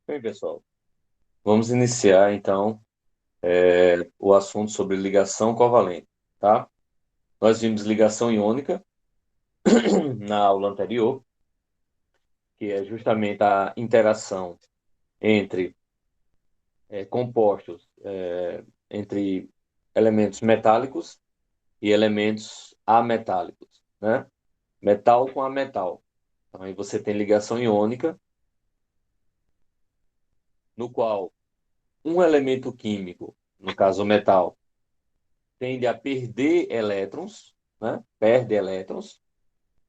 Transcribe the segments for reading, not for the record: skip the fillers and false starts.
Bem, pessoal, vamos iniciar então o assunto sobre ligação covalente, tá? Nós vimos ligação iônica na aula anterior, que é justamente a interação entre compostos, entre elementos metálicos e elementos ametálicos, né? Metal com ametal. Então, aí você tem ligação iônica, no qual um elemento químico, no caso o metal, tende a perder elétrons, né? Perde elétrons,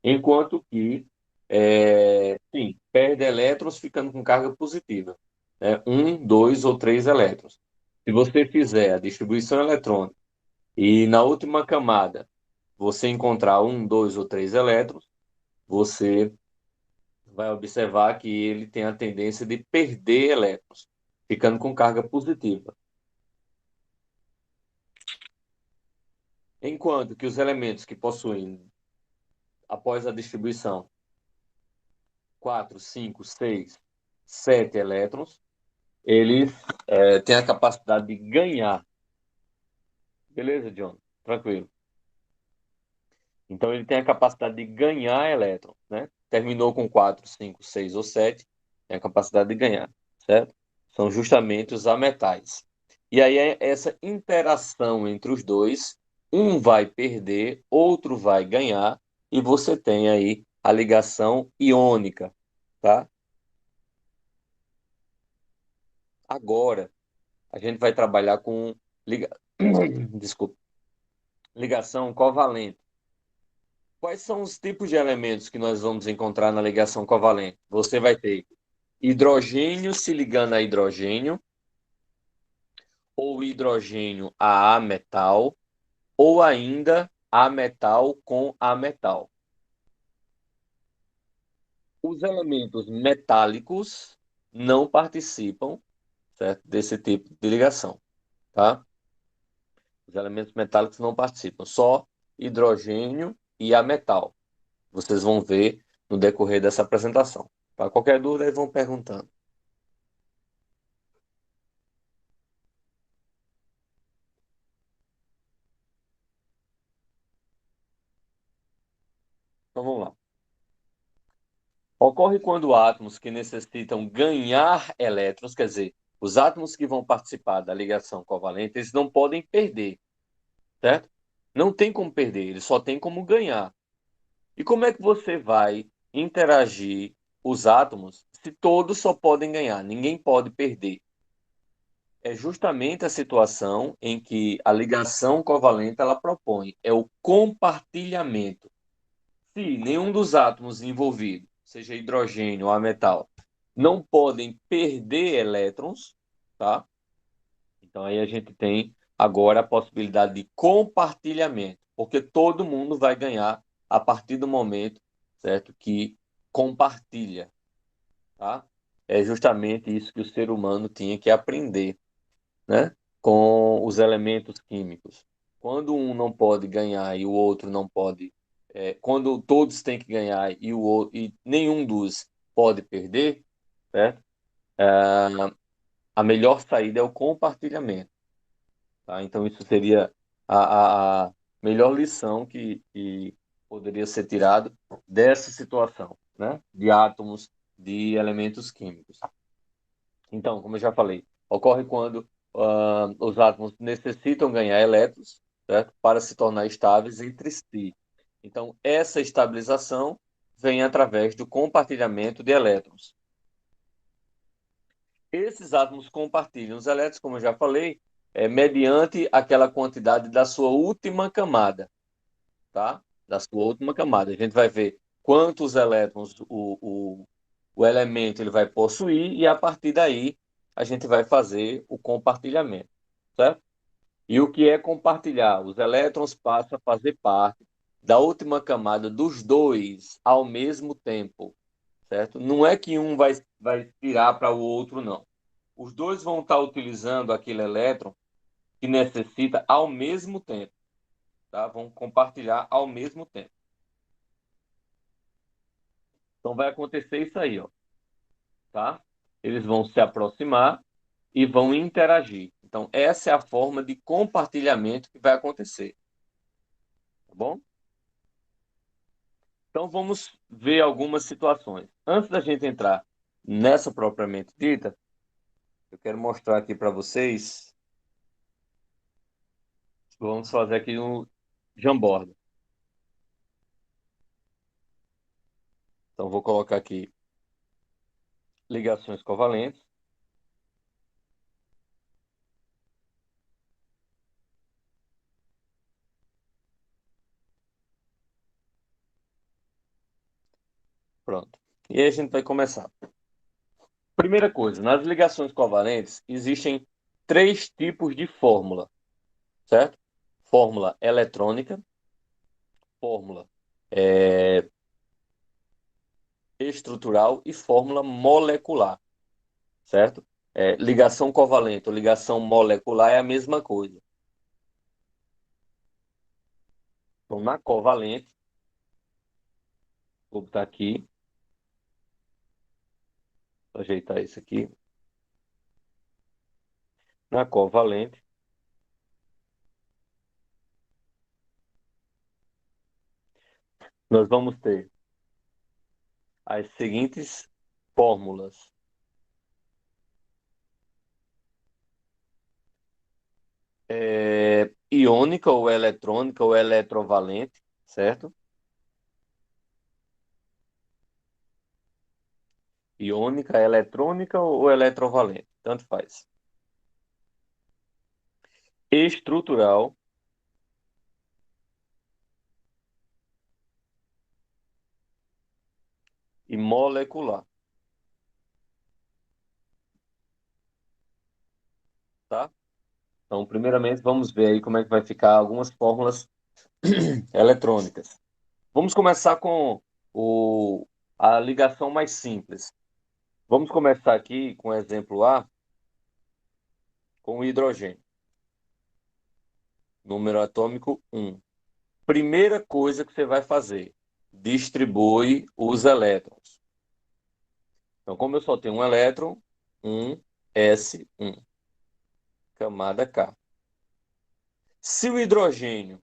enquanto que, sim, perde elétrons ficando com carga positiva, né? Um, dois ou três elétrons. Se você fizer a distribuição eletrônica e na última camada você encontrar um, dois ou três elétrons, você vai observar que ele tem a tendência de perder elétrons, ficando com carga positiva. Enquanto que os elementos que possuem, após a distribuição, 4, 5, 6, 7 elétrons, eles têm a capacidade de ganhar. Beleza, John? Tranquilo. Então, ele tem a capacidade de ganhar elétrons, né? Terminou com 4, 5, 6 ou 7, tem a capacidade de ganhar, certo? São justamente os ametais. E aí, essa interação entre os dois, um vai perder, outro vai ganhar, e você tem aí a ligação iônica, tá? Agora, a gente vai trabalhar com liga... Desculpa, ligação covalente. Quais são os tipos de elementos que nós vamos encontrar na ligação covalente? Você vai ter hidrogênio se ligando a hidrogênio, ou hidrogênio a ametal, ou ainda ametal com ametal. Os elementos metálicos não participam, certo, desse tipo de ligação, tá? Os elementos metálicos não participam, só hidrogênio e ametal. Vocês vão ver no decorrer dessa apresentação. Para qualquer dúvida, eles vão perguntando. Então vamos lá. Ocorre quando átomos que necessitam ganhar elétrons, quer dizer, os átomos que vão participar da ligação covalente, eles não podem perder, certo? Não tem como perder, eles só tem como ganhar. E como é que você vai interagir os átomos se todos só podem ganhar? Ninguém pode perder. É justamente a situação em que a ligação covalente ela propõe, é o compartilhamento. Se nenhum dos átomos envolvidos, seja hidrogênio ou a metal, não podem perder elétrons, tá? Então aí a gente tem agora a possibilidade de compartilhamento, porque todo mundo vai ganhar a partir do momento, certo, que compartilha, tá? É justamente isso que o ser humano tinha que aprender, né? Com os elementos químicos. Quando um não pode ganhar e o outro não pode, quando todos têm que ganhar e o outro, e nenhum dos pode perder, certo? A melhor saída é o compartilhamento, tá? Então isso seria a melhor lição que poderia ser tirado dessa situação, né? De átomos de elementos químicos. Então, como eu já falei, ocorre quando os átomos necessitam ganhar elétrons, certo? Para se tornar estáveis entre si. Então, essa estabilização vem através do compartilhamento de elétrons. Esses átomos compartilham os elétrons, como eu já falei, mediante aquela quantidade da sua última camada, tá? Da sua última camada. A gente vai ver quantos elétrons o elemento ele vai possuir e a partir daí a gente vai fazer o compartilhamento, certo? E o que é compartilhar? Os elétrons passam a fazer parte da última camada dos dois ao mesmo tempo, certo? Não é que um vai tirar para o outro, não. Os dois vão estar utilizando aquele elétron que necessita ao mesmo tempo, tá? Vão compartilhar ao mesmo tempo. Então vai acontecer isso aí, ó, tá? eles vão se aproximar e vão interagir. Então, essa é a forma de compartilhamento que vai acontecer. Tá bom? Então, vamos ver algumas situações. Antes da gente entrar nessa propriamente dita, eu quero mostrar aqui para vocês. Vamos fazer aqui um Jamboard. Então, vou colocar aqui ligações covalentes. Pronto. E aí a gente vai começar. Primeira coisa, nas ligações covalentes existem três tipos de fórmula, certo? Fórmula eletrônica, fórmula estrutural e fórmula molecular, certo? Ligação covalente ou ligação molecular é a mesma coisa. Então, na covalente, vou botar aqui, vou ajeitar isso aqui. Na covalente, nós vamos ter as seguintes fórmulas. Iônica ou eletrônica ou eletrovalente, certo? Iônica, eletrônica ou eletrovalente, tanto faz. Estrutural e molecular, tá? Então, primeiramente, vamos ver aí como é que vai ficar algumas fórmulas eletrônicas. Vamos começar com a ligação mais simples. Vamos começar aqui com o exemplo A, com o hidrogênio. Número atômico 1. Primeira coisa que você vai fazer, distribui os elétrons. Então, como eu só tenho um elétron, 1s1, camada K. Se o hidrogênio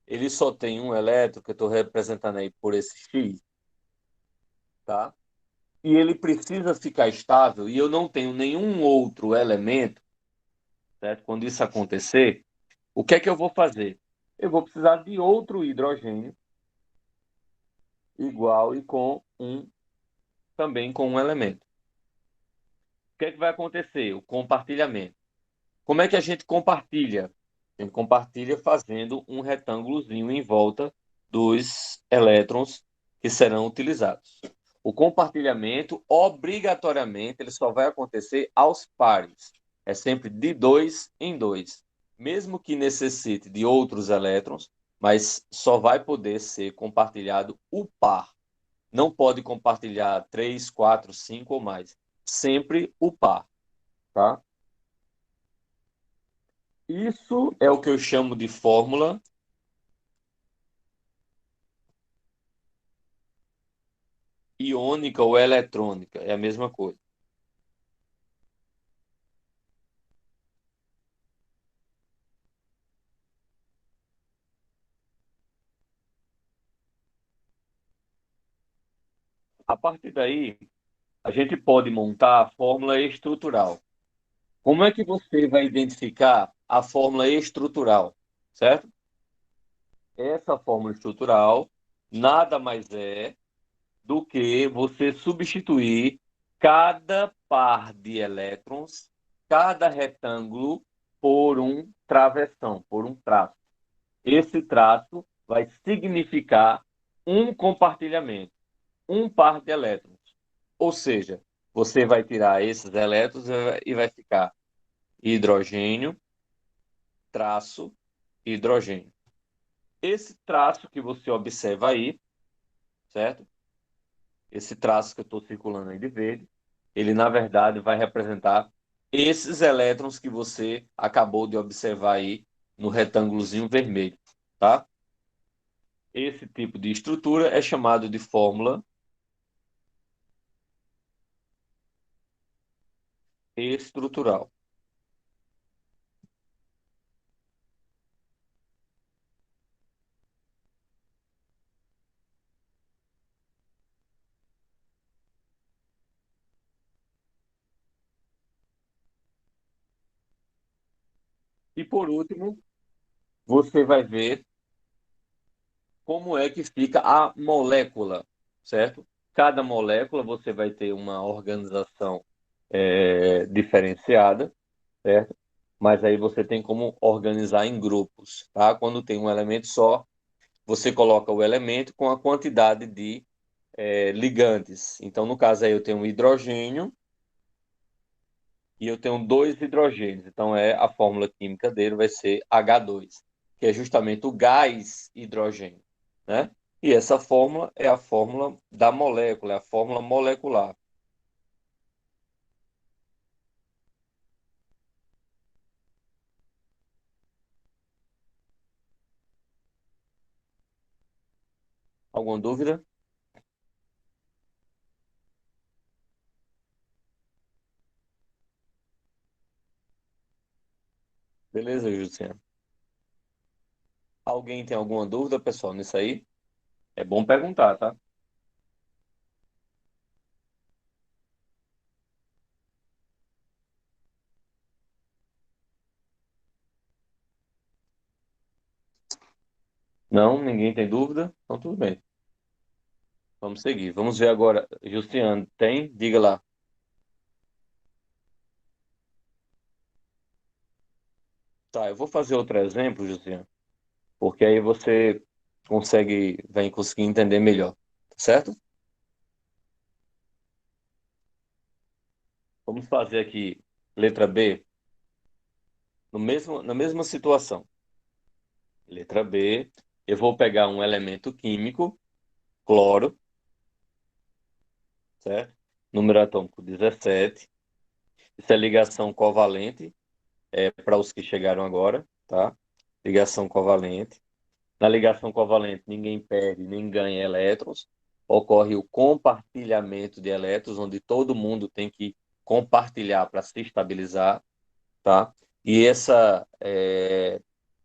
ele só tem um elétron, que eu estou representando aí por esse X, tá? E ele precisa ficar estável, e eu não tenho nenhum outro elemento, certo? Quando isso acontecer, o que é que eu vou fazer? Eu vou precisar de outro hidrogênio igual e também com um elemento. O que é que vai acontecer? O compartilhamento. Como é que a gente compartilha? A gente compartilha fazendo um retângulozinho em volta dos elétrons que serão utilizados. O compartilhamento, obrigatoriamente, ele só vai acontecer aos pares. É sempre de dois em dois. Mesmo que necessite de outros elétrons, mas só vai poder ser compartilhado o par. Não pode compartilhar 3, 4, 5 ou mais. Sempre o par, tá? Isso é o que eu chamo de fórmula iônica ou eletrônica. É a mesma coisa. A partir daí, a gente pode montar a fórmula estrutural. Como é que você vai identificar a fórmula estrutural, certo? Essa fórmula estrutural nada mais é do que você substituir cada par de elétrons, cada retângulo, por um travessão, por um traço. Esse traço vai significar um compartilhamento, um par de elétrons. Ou seja, você vai tirar esses elétrons e vai ficar hidrogênio, traço, hidrogênio. Esse traço que você observa aí, certo? Esse traço que eu estou circulando aí de verde, ele na verdade vai representar esses elétrons que você acabou de observar aí no retângulozinho vermelho, tá? Esse tipo de estrutura é chamado de fórmula estrutural. E por último, você vai ver como é que fica a molécula, certo? Cada molécula você vai ter uma organização diferenciada, certo? Mas aí você tem como organizar em grupos, tá? Quando tem um elemento só, você coloca o elemento com a quantidade de ligantes. Então, no caso aí, eu tenho um hidrogênio e eu tenho dois hidrogênios. Então, a fórmula química dele vai ser H2, que é justamente o gás hidrogênio, né? E essa fórmula é a fórmula da molécula, é a fórmula molecular. Alguma dúvida? Beleza, Juliana. Alguém tem alguma dúvida, pessoal, nisso aí? É bom perguntar, tá? Não, ninguém tem dúvida? Então, tudo bem. Vamos seguir. Vamos ver agora. Justiano, tem? Diga lá. Tá, eu vou fazer outro exemplo, Justiano, porque aí você vai conseguir entender melhor, tá certo? Vamos fazer aqui letra B, na mesma situação. Letra B, eu vou pegar um elemento químico, cloro, certo? Número atômico 17. Isso é ligação covalente, para os que chegaram agora, tá? Ligação covalente. Na ligação covalente, ninguém perde nem ganha elétrons. Ocorre o compartilhamento de elétrons, onde todo mundo tem que compartilhar para se estabilizar, tá? E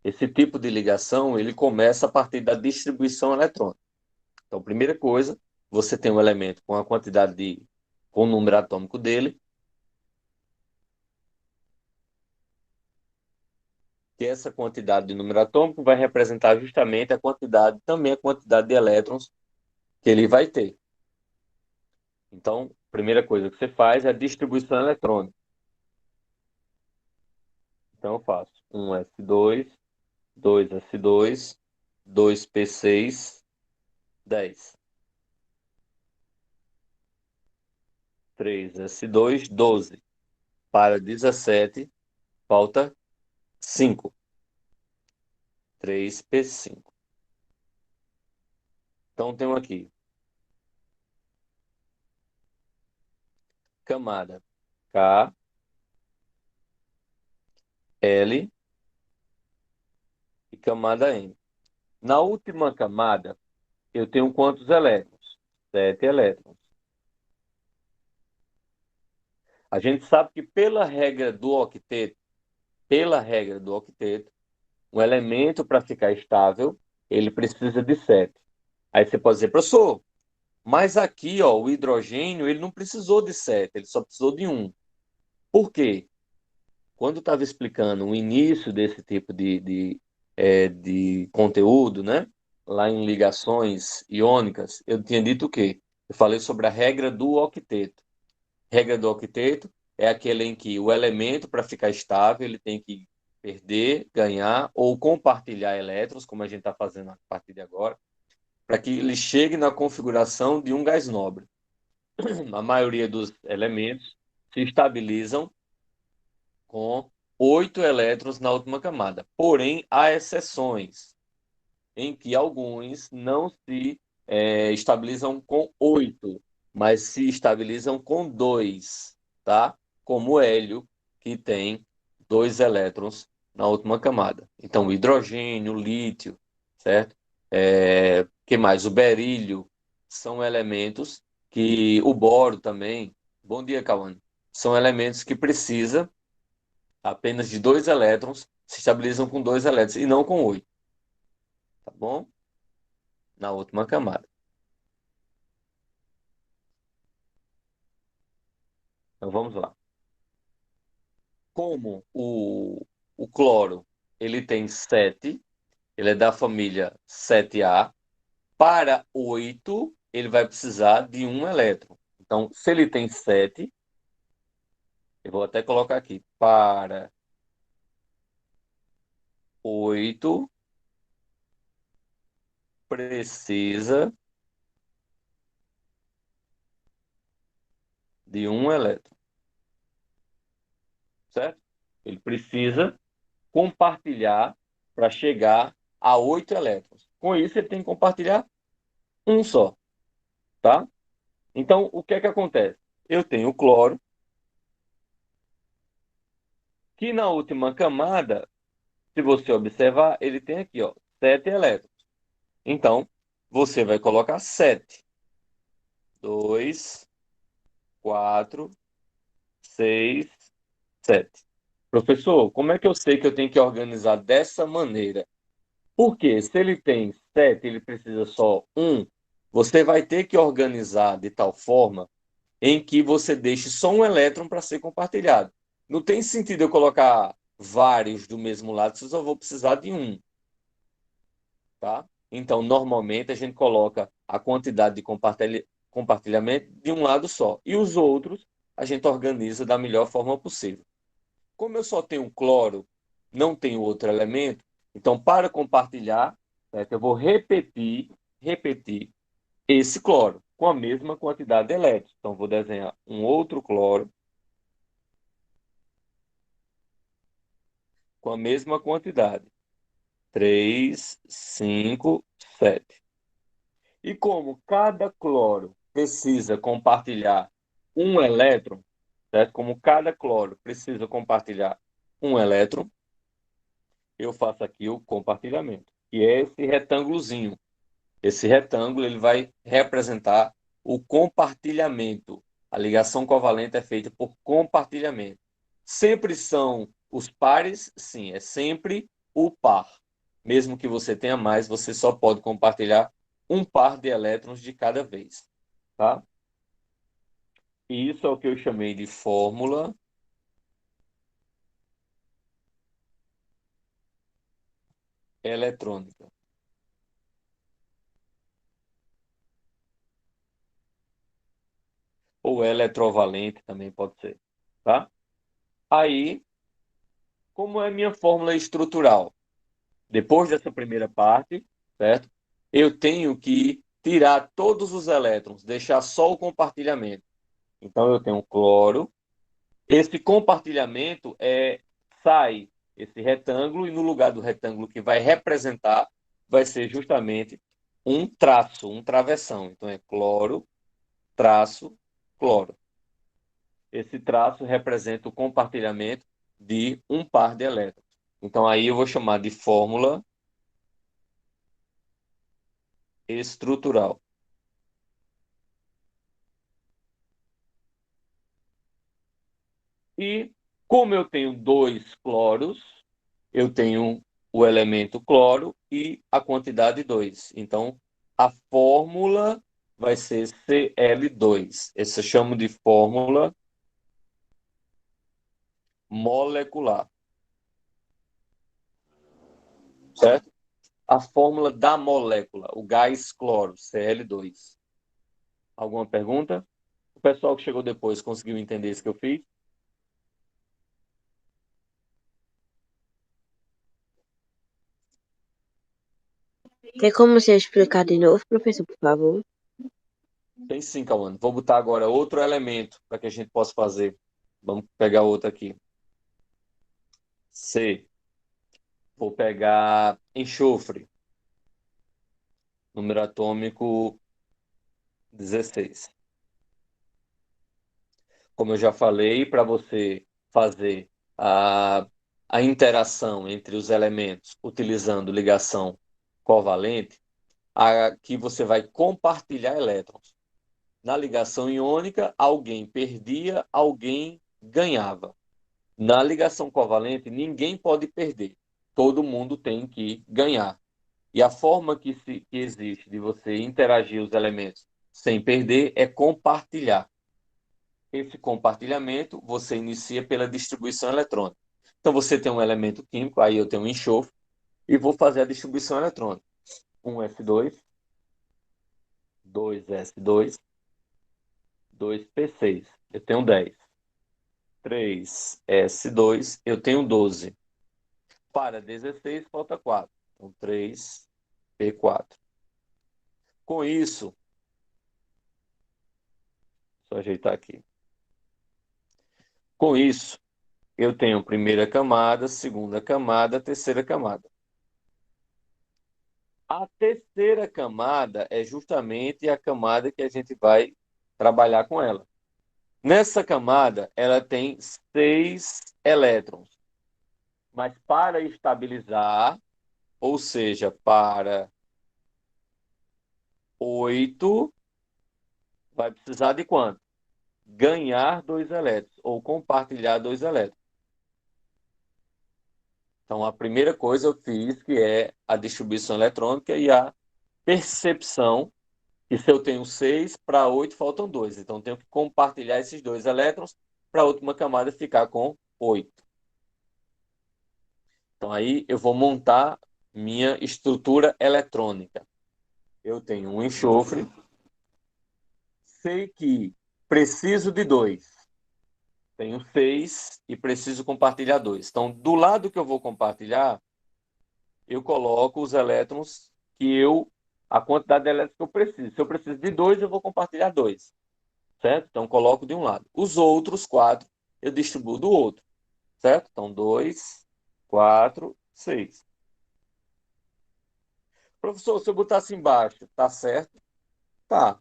esse tipo de ligação, ele começa a partir da distribuição eletrônica. Então, primeira coisa, você tem um elemento com a quantidade com o número atômico dele, que essa quantidade de número atômico vai representar justamente a quantidade, também a quantidade de elétrons que ele vai ter. Então, a primeira coisa que você faz é a distribuição eletrônica. Então, eu faço um S2, 2S2, 2P6, 10. 3S2, 12. Para 17, falta 5. 3P5. Então, temos aqui camada K, L e camada M. Na última camada, eu tenho quantos elétrons? 7 elétrons. A gente sabe que pela regra do octeto, um elemento para ficar estável, ele precisa de 7. Aí você pode dizer, professor, mas aqui, ó, o hidrogênio, ele não precisou de 7, ele só precisou de um. Por quê? Quando eu estava explicando o início desse tipo de conteúdo, né? Lá em ligações iônicas, eu tinha dito o quê? Eu falei sobre a regra do octeto. Regra do octeto é aquele em que o elemento, para ficar estável, ele tem que perder, ganhar ou compartilhar elétrons, como a gente está fazendo a partir de agora, para que ele chegue na configuração de um gás nobre. A maioria dos elementos se estabilizam com 8 elétrons na última camada. Porém, há exceções em que alguns não se estabilizam com 8, mas se estabilizam com 2, tá? Como o hélio, que tem 2 elétrons na última camada. Então, o hidrogênio, o lítio, certo? Que mais? O berílio são elementos que o boro também. Bom dia, Cauane. são elementos que precisam apenas de 2 elétrons, se estabilizam com 2 elétrons e não com 8. Tá bom? Na última camada. Então vamos lá. Como o cloro ele tem 7, ele é da família 7A, para 8 ele vai precisar de 1 elétron. Então, se ele tem 7, eu vou até colocar aqui, para 8 precisa de 1 elétron, certo? Ele precisa compartilhar para chegar a 8 elétrons. Com isso, ele tem que compartilhar um só, tá? Então, o que é que acontece? Eu tenho o cloro, que na última camada, se você observar, ele tem aqui, ó, 7 elétrons. Então, você vai colocar 7. 2, 4, 6, 7. Professor, como é que eu sei que eu tenho que organizar dessa maneira? Porque se ele tem 7, ele precisa só 1, você vai ter que organizar de tal forma em que você deixe só um elétron para ser compartilhado. Não tem sentido eu colocar vários do mesmo lado, se eu só vou precisar de um, tá? Então, normalmente, a gente coloca a quantidade de compartilhamento de um lado só. E os outros, a gente organiza da melhor forma possível. Como eu só tenho cloro, não tenho outro elemento, então, para compartilhar, certo, eu vou repetir esse cloro com a mesma quantidade de elétrons. Então, vou desenhar um outro cloro com a mesma quantidade. 3, 5, 7. E como cada cloro precisa compartilhar um elétron, certo? Como cada cloro precisa compartilhar um elétron, eu faço aqui o compartilhamento, que é esse retângulozinho. Esse retângulo ele vai representar o compartilhamento. A ligação covalente é feita por compartilhamento. Sempre são os pares? Sim, é sempre o par. Mesmo que você tenha mais, você só pode compartilhar um par de elétrons de cada vez, tá? E isso é o que eu chamei de fórmula eletrônica, ou eletrovalente também pode ser, tá? Aí, como é a minha fórmula estrutural? Depois dessa primeira parte, certo? Eu tenho que tirar todos os elétrons, deixar só o compartilhamento. Então, eu tenho cloro. Esse compartilhamento sai esse retângulo, e no lugar do retângulo que vai representar, vai ser justamente um traço, um travessão. Então, é cloro, traço, cloro. Esse traço representa o compartilhamento de um par de elétrons. Então, aí eu vou chamar de fórmula estrutural. E como eu tenho 2 cloros, eu tenho o elemento cloro e a quantidade 2. Então, a fórmula vai ser Cl2. Essa eu chamo de fórmula molecular, certo? A fórmula da molécula, o gás cloro, Cl2. Alguma pergunta? O pessoal que chegou depois conseguiu entender isso que eu fiz? Tem como você explicar de novo, professor, por favor? Tem sim, Cauã. Vou botar agora outro elemento para que a gente possa fazer. Vamos pegar outro aqui. C. Vou pegar enxofre, número atômico 16. Como eu já falei, para você fazer a interação entre os elementos utilizando ligação covalente, aqui você vai compartilhar elétrons. Na ligação iônica, alguém perdia, alguém ganhava. Na ligação covalente, ninguém pode perder. Todo mundo tem que ganhar. E a forma que existe de você interagir os elementos sem perder é compartilhar. Esse compartilhamento você inicia pela distribuição eletrônica. Então você tem um elemento químico, aí eu tenho um enxofre, e vou fazer a distribuição eletrônica. 1s2, 2s2, 2p6. Eu tenho 10. 3s2, eu tenho 12. Para 16, falta 4. Então, 3p4. Com isso, só ajeitar aqui. Com isso, eu tenho primeira camada, segunda camada, terceira camada. A terceira camada é justamente a camada que a gente vai trabalhar com ela. Nessa camada, ela tem 6 elétrons. Mas para estabilizar, ou seja, para 8, vai precisar de quanto? Ganhar 2 elétrons, ou compartilhar 2 elétrons. Então, a primeira coisa eu fiz, que é a distribuição eletrônica e a percepção, que se eu tenho 6, para 8 faltam 2. Então, eu tenho que compartilhar esses 2 elétrons para a última camada ficar com 8. Então, aí eu vou montar minha estrutura eletrônica. Eu tenho um enxofre, sei que preciso de 2. Tenho 6 e preciso compartilhar 2. Então, do lado que eu vou compartilhar, eu coloco os elétrons a quantidade de elétrons que eu preciso. Se eu preciso de 2, eu vou compartilhar 2, certo? Então, coloco de um lado. Os outros 4, eu distribuo do outro, certo? Então, 2, 4, 6. Professor, se eu botasse embaixo, tá certo? Tá.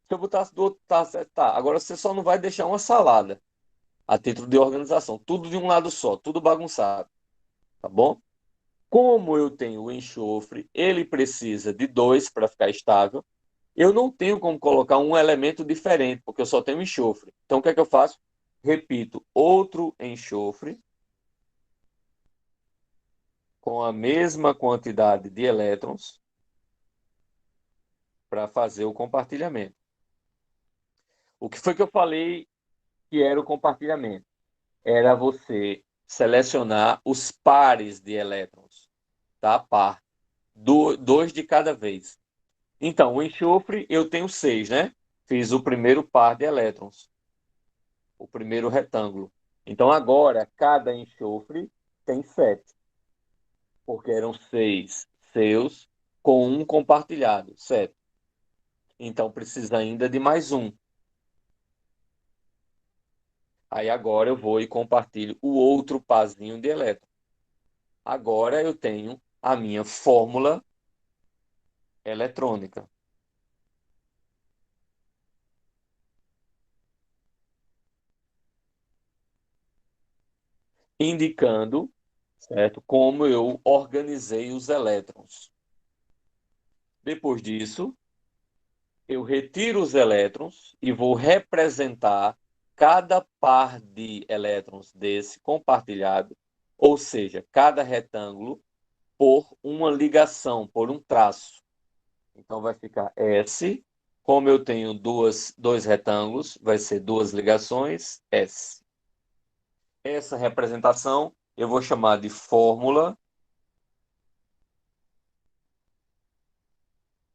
Se eu botasse do outro, tá certo? Tá. Agora, você só não vai deixar uma salada a título de organização. Tudo de um lado só, tudo bagunçado, tá bom? Como eu tenho o enxofre, ele precisa de 2 para ficar estável. Eu não tenho como colocar um elemento diferente, porque eu só tenho enxofre. Então, o que é que eu faço? Repito, outro enxofre com a mesma quantidade de elétrons para fazer o compartilhamento. O que foi que eu falei que era o compartilhamento? Era você selecionar os pares de elétrons, tá? Par. 2 de cada vez. Então, o enxofre eu tenho 6, né? Fiz o primeiro par de elétrons, o primeiro retângulo. Então, agora, cada enxofre tem 7, porque eram 6 seus com um compartilhado, 7. Então, precisa ainda de mais um. Aí, agora, eu vou e compartilho o outro parzinho de elétrons. Agora, eu tenho a minha fórmula eletrônica, indicando, certo, como eu organizei os elétrons. Depois disso, eu retiro os elétrons e vou representar cada par de elétrons desse compartilhado, ou seja, cada retângulo por uma ligação, por um traço. Então vai ficar S, como eu tenho dois retângulos, vai ser duas ligações, S. Essa representação eu vou chamar de fórmula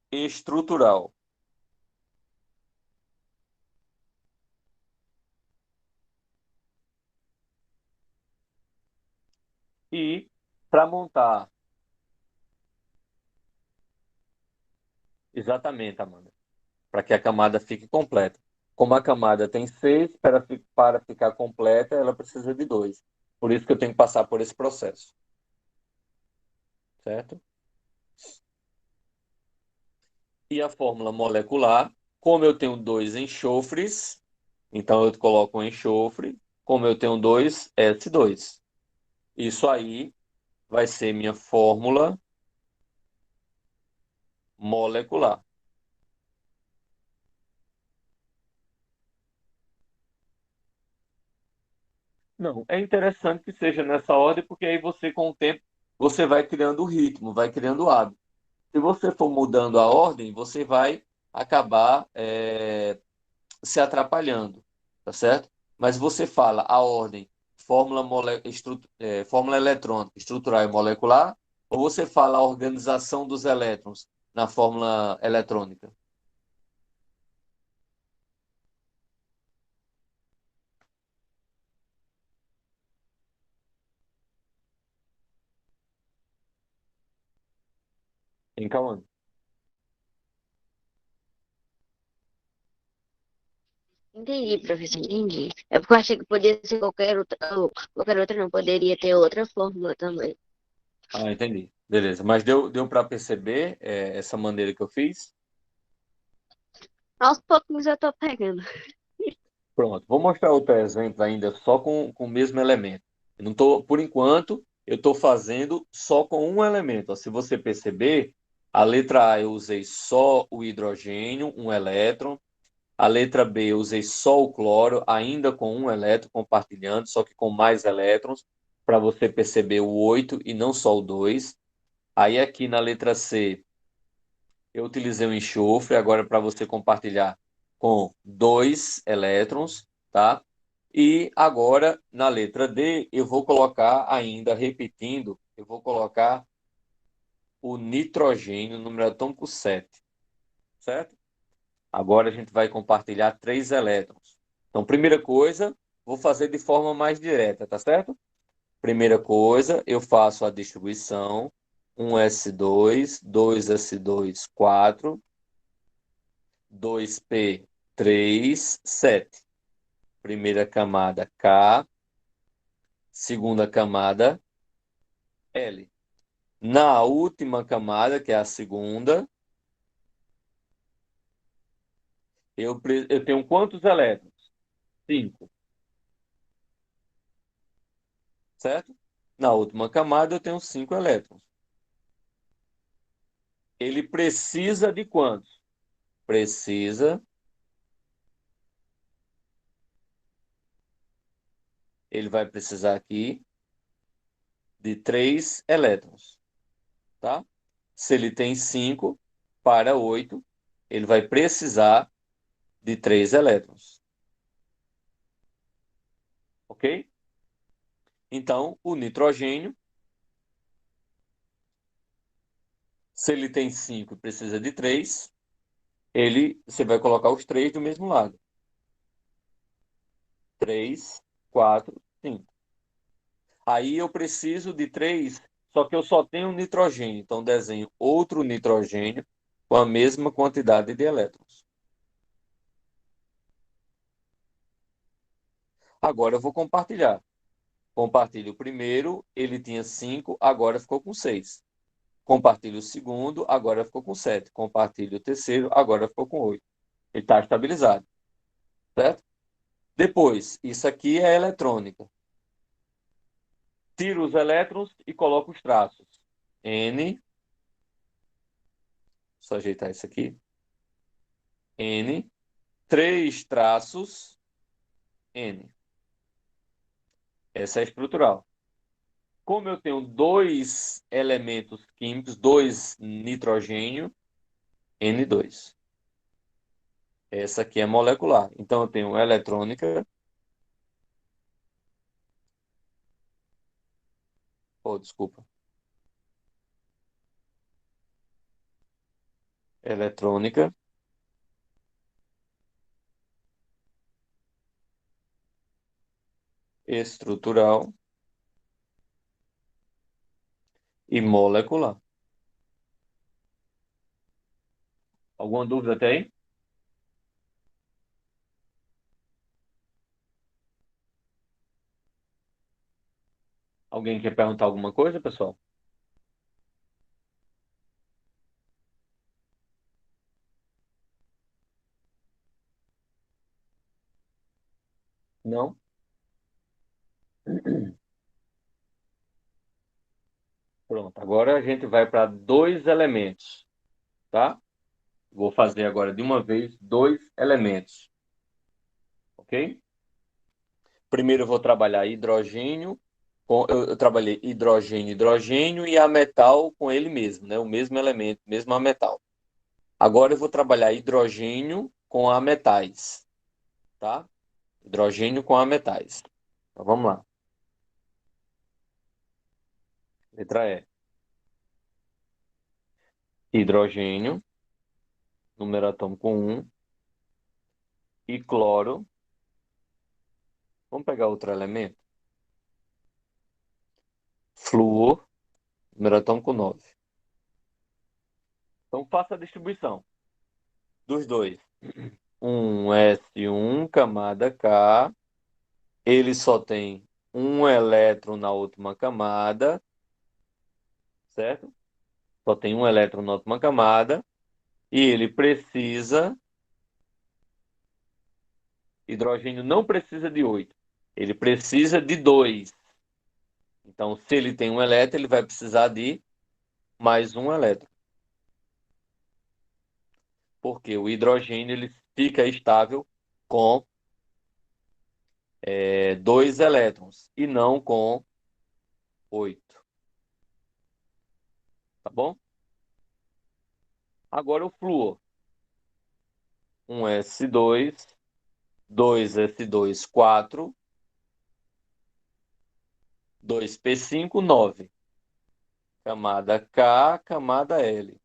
estrutural. E para montar exatamente, Amanda, para que a camada fique completa. Como a camada tem 6, para ficar completa, ela precisa de 2. Por isso que eu tenho que passar por esse processo. Certo? E a fórmula molecular, como eu tenho 2 enxofres, então eu coloco um enxofre, como eu tenho 2 S2. Isso aí vai ser minha fórmula molecular. Não, é interessante que seja nessa ordem, porque aí você, com o tempo, você vai criando o ritmo, vai criando o hábito. Se você for mudando a ordem, você vai acabar se atrapalhando, tá certo? Mas você fala a ordem fórmula eletrônica, estrutural e molecular, ou você fala a organização dos elétrons na fórmula eletrônica? Em Cauã? Entendi, professor, entendi. É porque eu achei que podia ser qualquer outra, ou qualquer outra não, poderia ter outra fórmula também. Ah, entendi. Beleza. Mas deu para perceber essa maneira que eu fiz? Aos poucos eu tô pegando. Pronto. Vou mostrar outro exemplo ainda só com o mesmo elemento. Eu não tô, por enquanto, eu estou fazendo só com um elemento. Ó, se você perceber, a letra A eu usei só o hidrogênio, um elétron. A letra B eu usei só o cloro, ainda com um elétron compartilhando, só que com mais elétrons, para você perceber o 8 e não só o 2. Aí aqui na letra C eu utilizei o enxofre, agora para você compartilhar com dois elétrons, tá? E agora na letra D eu vou colocar ainda, repetindo, eu vou colocar o nitrogênio, número atômico 7, certo? Agora a gente vai compartilhar três elétrons. Então, primeira coisa, vou fazer de forma mais direta, tá certo? Primeira coisa, eu faço a distribuição, um S2, 2S2, 4, 2P, 3, 7. Primeira camada K, segunda camada L. Na última camada, que é a segunda, eu tenho quantos elétrons? 5, certo? Na última camada, eu tenho 5 elétrons. Ele precisa de quantos? Precisa, ele vai precisar aqui de 3 elétrons, tá? Se ele tem 5 para 8, ele vai precisar de 3 elétrons, ok? Então, o nitrogênio, se ele tem 5 e precisa de 3, você vai colocar os 3 do mesmo lado. 3, 4, 5. Aí eu preciso de 3, só que eu só tenho nitrogênio. Então, desenho outro nitrogênio com a mesma quantidade de elétrons. Agora eu vou compartilhar. Compartilho o primeiro, ele tinha 5, agora ficou com 6. Compartilho o segundo, agora ficou com 7. Compartilho o terceiro, agora ficou com 8. Ele está estabilizado, certo? Depois, isso aqui é eletrônica. Tiro os elétrons e coloco os traços. N, só ajeitar isso aqui. N, 3 traços, N. Essa é a estrutural. Como eu tenho dois elementos químicos, dois nitrogênio, N2. Essa aqui é molecular. Então eu tenho eletrônica, desculpa, eletrônica, estrutural e molecular. Alguma dúvida até aí? Alguém quer perguntar alguma coisa, pessoal? Não? Pronto. Agora a gente vai para dois elementos, tá? Vou fazer agora de uma vez dois elementos, ok? Primeiro eu vou trabalhar hidrogênio, eu trabalhei hidrogênio, hidrogênio e a metal com ele mesmo, né? O mesmo elemento, mesmo a metal. Agora eu vou trabalhar hidrogênio com a metais, tá? Hidrogênio com a metais. Então vamos lá. Letra E. Hidrogênio, número atômico 1, e cloro. Vamos pegar outro elemento. Flúor, número atômico 9. Então faça a distribuição dos dois. Um S1, camada K. Ele só tem um elétron na última camada, certo? Só tem um elétron na última camada. E ele precisa... Hidrogênio não precisa de 8. Ele precisa de 2. Então, se ele tem um elétron, ele vai precisar de mais um elétron. Porque o hidrogênio ele fica estável com 2 elétrons e não com 8. Tá bom? Agora o flúor. Um S2, 2S2, 4, 2P5, 9. Camada K, camada L.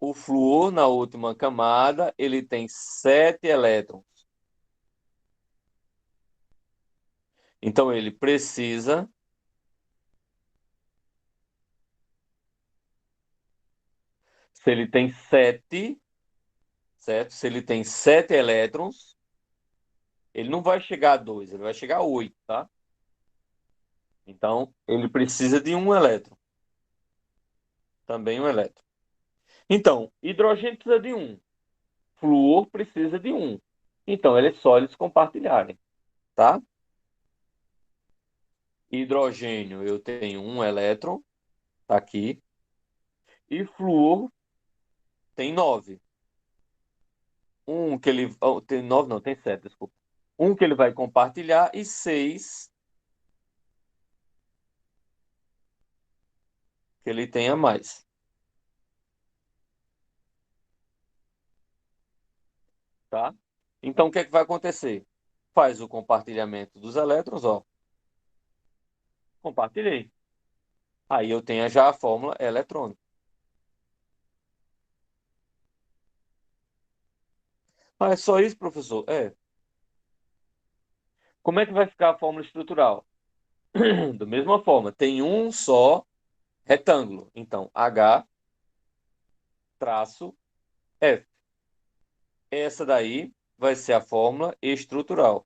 O flúor, na última camada, ele tem 7 elétrons. Então, ele precisa... Se ele tem 7, certo? Se ele tem 7 elétrons, ele não vai chegar a 2, ele vai chegar a 8, tá? Então, ele precisa de um elétron. Também um elétron. Então, hidrogênio precisa de um. Flúor precisa de um. Então, é só eles compartilharem, tá? Hidrogênio, eu tenho um elétron, tá aqui. E flúor tem 9. Um que ele... tem 9 não, tem 7, desculpa. Um que ele vai compartilhar e 6 que ele tem a mais. Tá? Então, o que é que vai acontecer? Faz o compartilhamento dos elétrons, ó. Compartilhei. Aí eu tenho já a fórmula eletrônica. Ah, é só isso, professor? É. Como é que vai ficar a fórmula estrutural? Da mesma forma, tem um só retângulo. Então, H traço F. Essa daí vai ser a fórmula estrutural.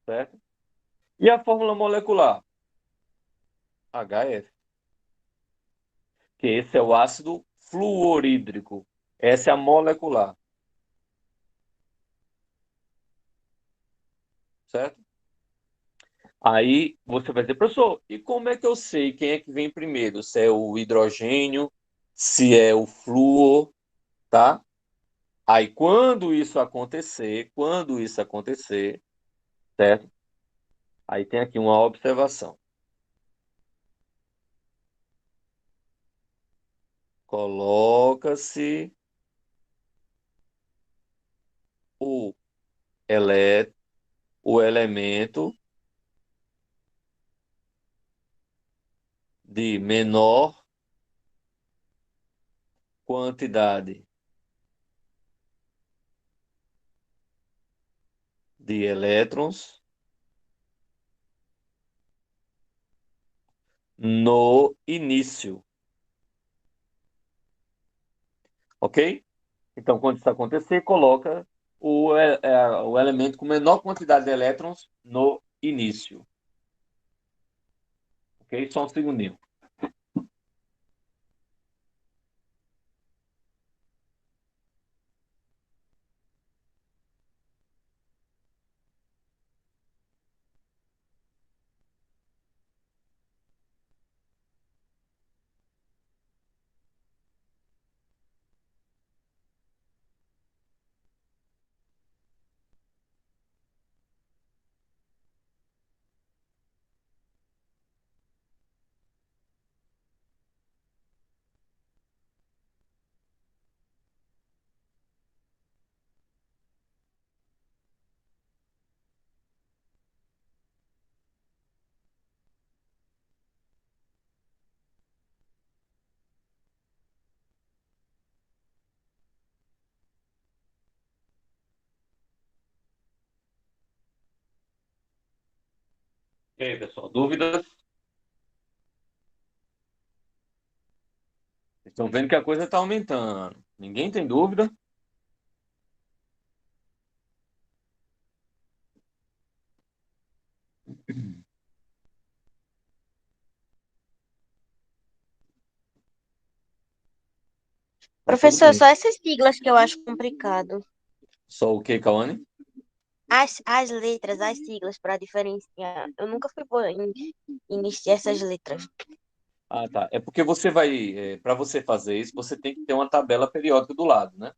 Certo? E a fórmula molecular? HF. Que esse é o ácido fluorídrico. Essa é a molecular. Certo? Aí você vai dizer, professor, e como é que eu sei quem é que vem primeiro? Se é o hidrogênio, se é o flúor, tá? Aí quando isso acontecer, certo? Aí tem aqui uma observação. Coloca-se o, o elemento de menor quantidade de elétrons no início, ok? Então, quando isso acontecer, coloca o elemento com menor quantidade de elétrons no início. Ok? Só um segundinho. E aí, pessoal, dúvidas? Vocês estão vendo que a coisa está aumentando. Ninguém tem dúvida? Então, Professor, só essas siglas que eu acho complicado. só o que, Cauane? As letras, as siglas para diferenciar. Eu nunca fui por iniciar essas letras. Ah, tá. É porque você vai, para você fazer isso, você tem que ter uma tabela periódica do lado, né?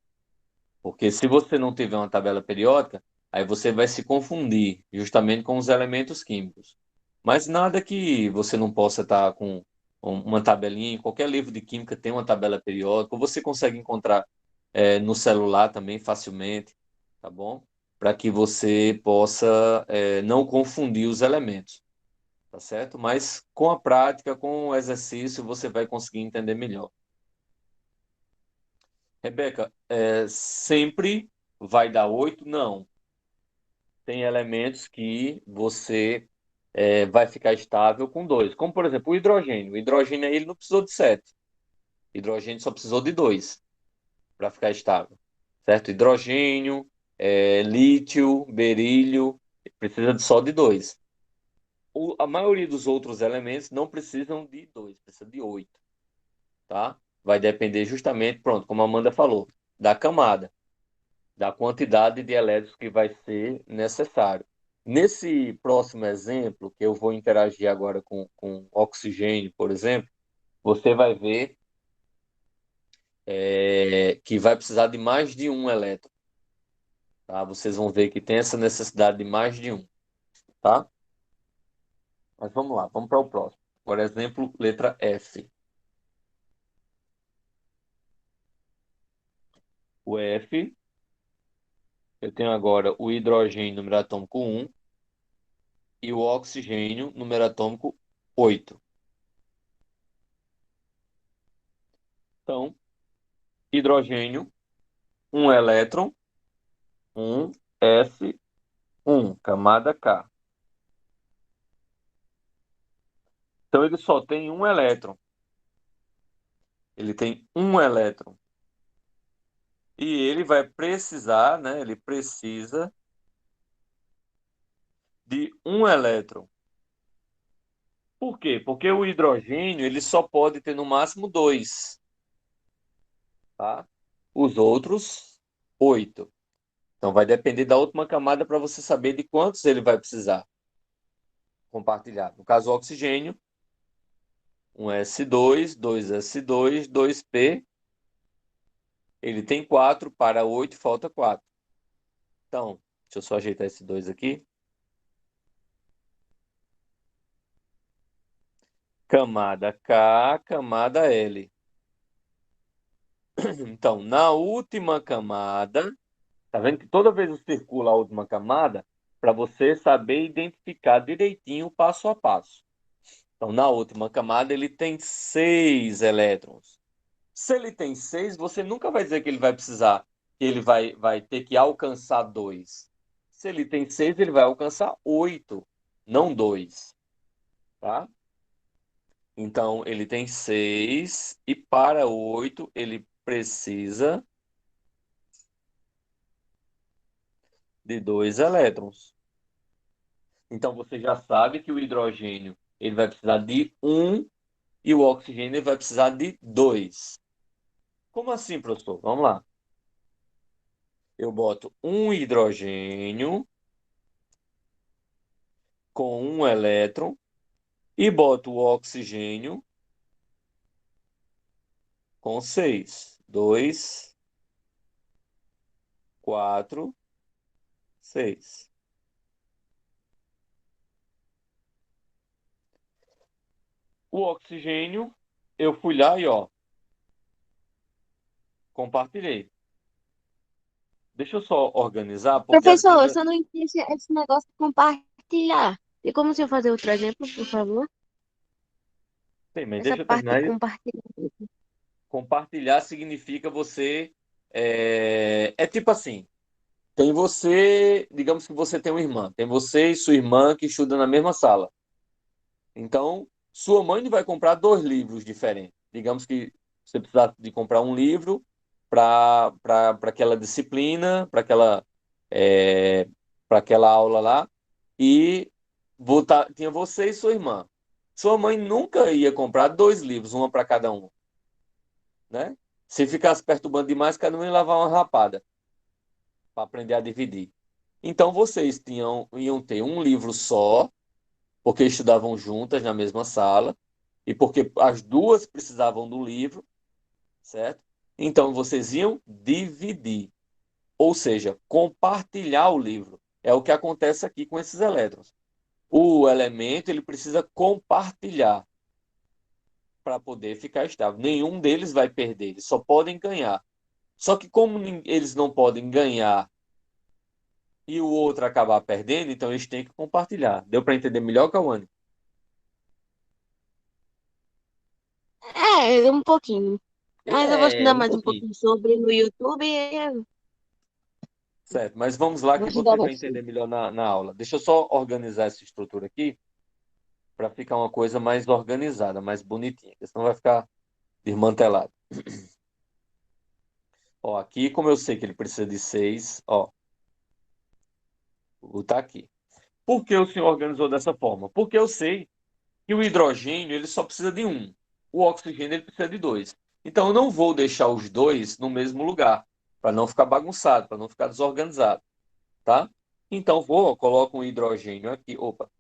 Porque se você não tiver uma tabela periódica, aí você vai se confundir justamente com os elementos químicos. Mas nada que você não possa estar com uma tabelinha, em qualquer livro de química tem uma tabela periódica, ou você consegue encontrar no celular também facilmente, tá bom? Para que você possa não confundir os elementos, tá certo? Mas com a prática, com o exercício, você vai conseguir entender melhor. Rebeca, sempre vai dar 8? Não. Tem elementos que você vai ficar estável com 2. Como, por exemplo, o hidrogênio. O hidrogênio aí, ele não precisou de 7. O hidrogênio só precisou de 2 para ficar estável. Certo? Hidrogênio, lítio, berílio, precisa só de 2. A maioria dos outros elementos não precisam de 2, precisa de 8. Tá? Vai depender justamente, pronto, como a Amanda falou, da camada, da quantidade de elétrons que vai ser necessário. Nesse próximo exemplo, que eu vou interagir agora com oxigênio, por exemplo, você vai ver que vai precisar de mais de um elétron. Tá? Vocês vão ver que tem essa necessidade de mais de um. Tá? Mas vamos lá, vamos para o próximo. Por exemplo, letra F. O F, eu tenho agora o hidrogênio número atômico 1 e o oxigênio número atômico 8. Então, hidrogênio, um elétron, um S, um camada K. Então ele só tem um elétron. Ele tem um elétron. E ele vai precisar, né? Ele precisa de um elétron. Por quê? Porque o hidrogênio ele só pode ter no máximo 2, tá? Os outros 8. Então vai depender da última camada para você saber de quantos ele vai precisar compartilhar. No caso, o oxigênio, um S2, dois S2, 2P. Ele tem 4 para 8, falta 4. Então, deixa eu só ajeitar esse 2 aqui. Camada K, camada L. Então, na última camada, tá vendo que toda vez eu circulo a última camada para você saber identificar direitinho o passo a passo. Então, na última camada, ele tem 6 elétrons. Se ele tem 6, você nunca vai dizer que ele vai precisar, que ele vai ter que alcançar 2. Se ele tem 6, ele vai alcançar 8, não 2, tá? Então, ele tem 6 e para 8 ele precisa de 2 elétrons. Então, você já sabe que o hidrogênio ele vai precisar de um e o oxigênio ele vai precisar de 2. Como assim, professor? Vamos lá. Eu boto um hidrogênio com um elétron e boto o oxigênio com 6. 2, 4, 6. O oxigênio, eu fui lá e ó, compartilhei. Deixa eu só organizar, porque às Professor, vezes. eu só não entendi esse negócio de compartilhar. E como se eu fazer outro exemplo, por favor? Sim, mas Essa deixa eu parte de terminar. compartilhar. Compartilhar significa você. É tipo assim: tem você, digamos que você tem uma irmã, tem você e sua irmã que estudam na mesma sala. Então, sua mãe não vai comprar dois livros diferentes. Digamos que você precisar de comprar um livro para aquela disciplina, é, para aquela aula lá, e tinha você e sua irmã. Sua mãe nunca ia comprar dois livros, uma para cada um, né? Se ficasse perturbando demais, cada um ia lavar uma rapada para aprender a dividir. Então, vocês iam ter um livro só, porque estudavam juntas na mesma sala, e porque as duas precisavam do livro, certo? Então, vocês iam dividir, ou seja, compartilhar o livro. É o que acontece aqui com esses elétrons. O elemento ele precisa compartilhar para poder ficar estável. Nenhum deles vai perder, eles só podem ganhar. Só que como eles não podem ganhar e o outro acabar perdendo, então eles têm que compartilhar. Deu para entender melhor, Cauane? É, um pouquinho. Mas eu vou É, estudar um mais um pouquinho. pouquinho sobre no YouTube e eu Certo, mas vamos lá vou que estudar você vai bastante. entender melhor na aula. Deixa eu só organizar essa estrutura aqui para ficar uma coisa mais organizada, mais bonitinha, porque senão vai ficar desmantelado. Ó, aqui, como eu sei que ele precisa de seis, ó, vou botar aqui. Por que o senhor organizou dessa forma? Porque eu sei que o hidrogênio ele só precisa de um, o oxigênio ele precisa de dois. Então eu não vou deixar os dois no mesmo lugar, para não ficar bagunçado, para não ficar desorganizado, tá? Então coloco um hidrogênio aqui, opa,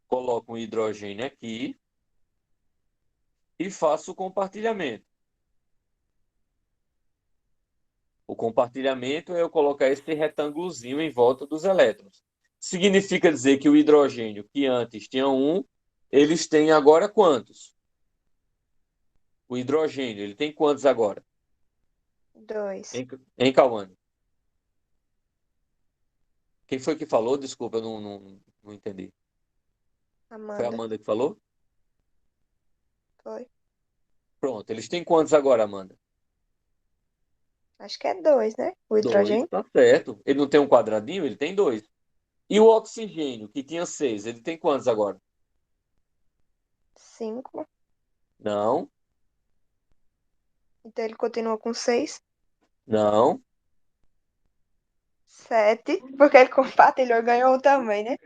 coloco um hidrogênio aqui e faço o compartilhamento. O compartilhamento é eu colocar esse retângulozinho em volta dos elétrons. Significa dizer que o hidrogênio, que antes tinha um, eles têm agora quantos? O hidrogênio, ele tem quantos agora? Dois. Em Cauane? Quem foi que falou? Desculpa, eu não entendi. Foi a Amanda. Amanda que falou? Foi. Pronto, eles têm quantos agora, Amanda? Acho que é dois, né? O Dois, hidrogênio. tá certo. Ele não tem um quadradinho? Ele tem dois. E o oxigênio, que tinha seis, ele tem quantos agora? Cinco. Não, Então ele continua com seis. não. Sete. Porque ele compartilhou e ganhou um também, né?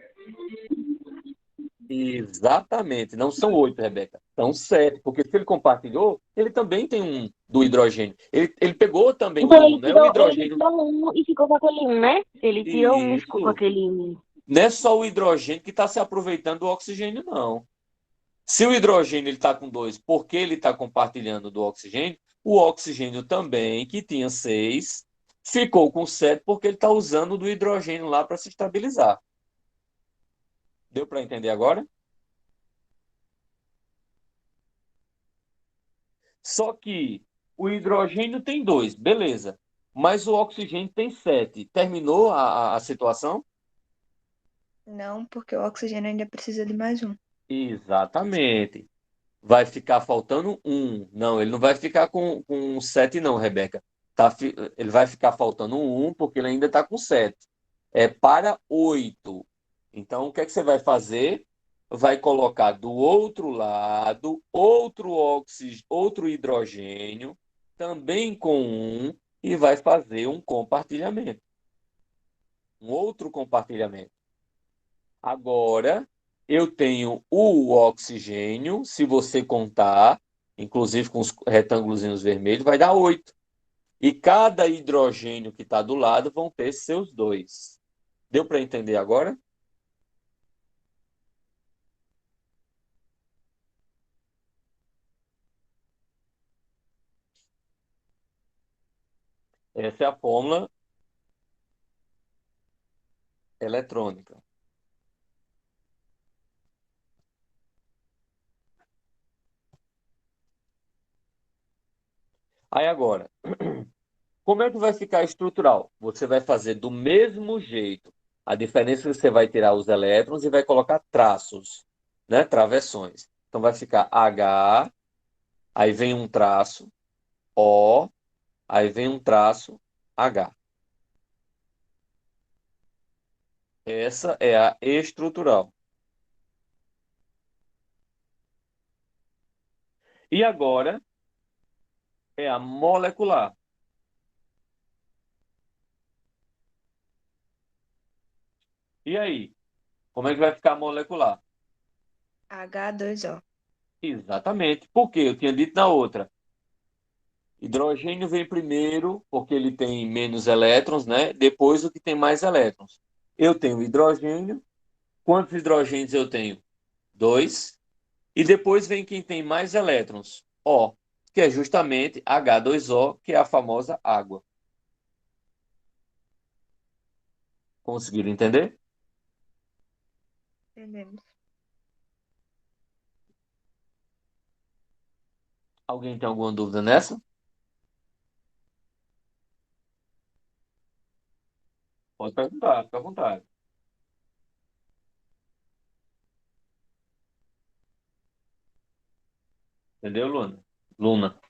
Exatamente. Não são oito, Rebeca. São sete. Porque se ele compartilhou, ele também tem um do hidrogênio. Ele pegou também Então um, não é o ele hidrogênio. tirou um e ficou com aquele um, né? Ele tirou um e ficou com Isso. aquele um. Não é só o hidrogênio que está se aproveitando do oxigênio, não. Se o hidrogênio está com dois, porque ele está compartilhando do oxigênio, o oxigênio também, que tinha seis, ficou com sete, porque ele está usando do hidrogênio lá para se estabilizar. Deu para entender agora? Só que o hidrogênio tem dois, beleza. Mas o oxigênio tem sete. Terminou a situação? Não, porque o oxigênio ainda precisa de mais um. Exatamente. Vai ficar faltando um. Não, ele não vai ficar com sete, não, Rebeca. Ele vai ficar faltando um, porque ele ainda está com sete. É para oito. Então, o que é que você vai fazer? Vai colocar do outro lado outro hidrogênio, também com um, e vai fazer um compartilhamento. Um outro compartilhamento. Agora, eu tenho o oxigênio, se você contar, inclusive com os retângulos vermelhos, vai dar oito. E cada hidrogênio que está do lado vão ter seus dois. Deu para entender agora? Essa é a fórmula eletrônica. Aí agora, como é que vai ficar estrutural? Você vai fazer do mesmo jeito. A diferença é que você vai tirar os elétrons e vai colocar traços, né? Travessões. Então vai ficar H, aí vem um traço, O, aí vem um traço, H. Essa é a estrutural. E agora é a molecular. E aí? Como é que vai ficar a molecular? H2O. Exatamente. Por quê? Eu tinha dito na outra. Hidrogênio vem primeiro, porque ele tem menos elétrons, né? Depois o que tem mais elétrons. Eu tenho hidrogênio. Quantos hidrogênios eu tenho? Dois. E depois vem quem tem mais elétrons. O, que é justamente H2O, que é a famosa água. Conseguiram entender? Entendemos. Alguém tem alguma dúvida nessa? Pode perguntar, fica à vontade. Entendeu, Luna? Luna.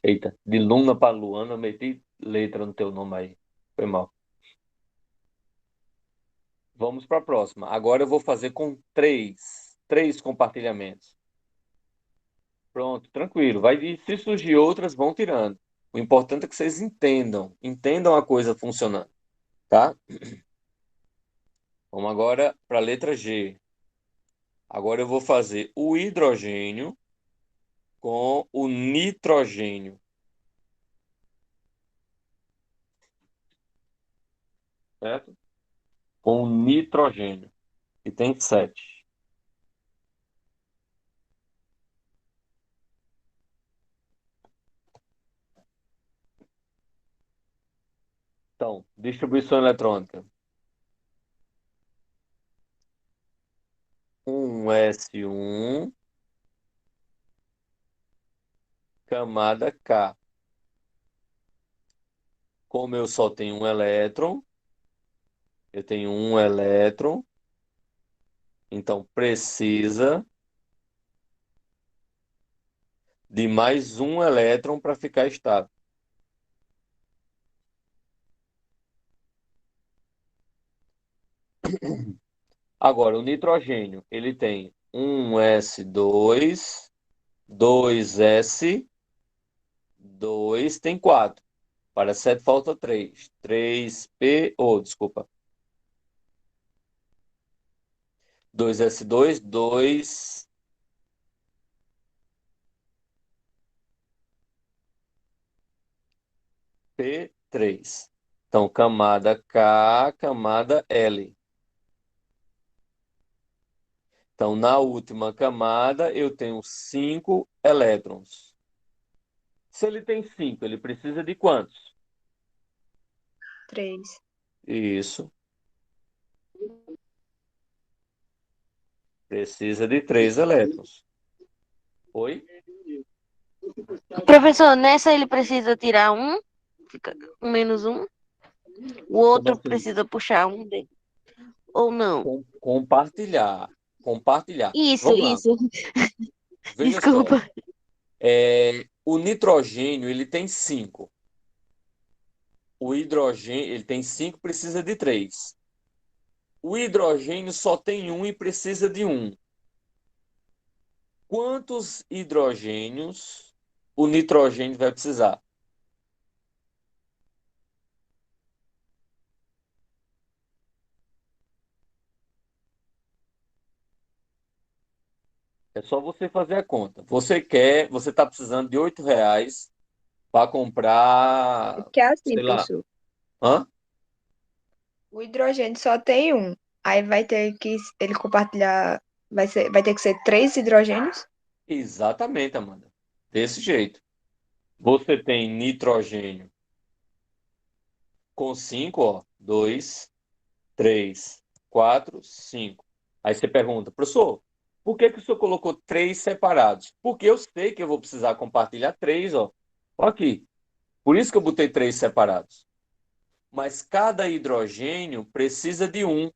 Eita, de Luna para Luana, eu meti letra no teu nome aí. Foi mal. Vamos para a próxima. Agora eu vou fazer com três compartilhamentos. Pronto, tranquilo. Se surgir outras, vão tirando. O importante é que vocês entendam a coisa funcionando, tá? Vamos agora para a letra G. Agora eu vou fazer o hidrogênio com o nitrogênio, certo? Com o nitrogênio, que tem 7. Então, distribuição eletrônica. Um S1, camada K. Como eu só tenho um elétron, eu tenho um elétron, então precisa de mais um elétron para ficar estável. Agora, o nitrogênio, ele tem um S2, 2S, 2 tem 4. Para 7 falta 3. 3P, desculpa. 2S2, 2P3. Então, camada K, camada L. Então, na última camada, eu tenho 5 elétrons. Se ele tem 5, ele precisa de quantos? 3. Isso. Precisa de 3 elétrons. Oi? Professor, nessa ele precisa tirar um, fica um menos um. O Como outro assim? precisa puxar um dele. Ou não? Compartilhar. Compartilhar. Isso, Vamos lá. isso. Veja só. Desculpa. O nitrogênio, ele tem 5. O hidrogênio, ele tem 5, precisa de 3. O hidrogênio só tem um e precisa de um. Quantos hidrogênios o nitrogênio vai precisar? É só você fazer a conta. Você está precisando de R$ 8 para É comprar, porque é assim, sei lá. professor. Hã? O hidrogênio só tem um. Aí vai ter que ele compartilhar. Vai ter que ser 3 hidrogênios? Exatamente, Amanda. Desse jeito. Você tem nitrogênio com 5, ó. 2, 3, 4, 5. Aí você pergunta, professor, por que que o senhor colocou 3 separados? Porque eu sei que eu vou precisar compartilhar 3, ó. Ó aqui. Por isso que eu botei 3 separados. Mas cada hidrogênio precisa de um.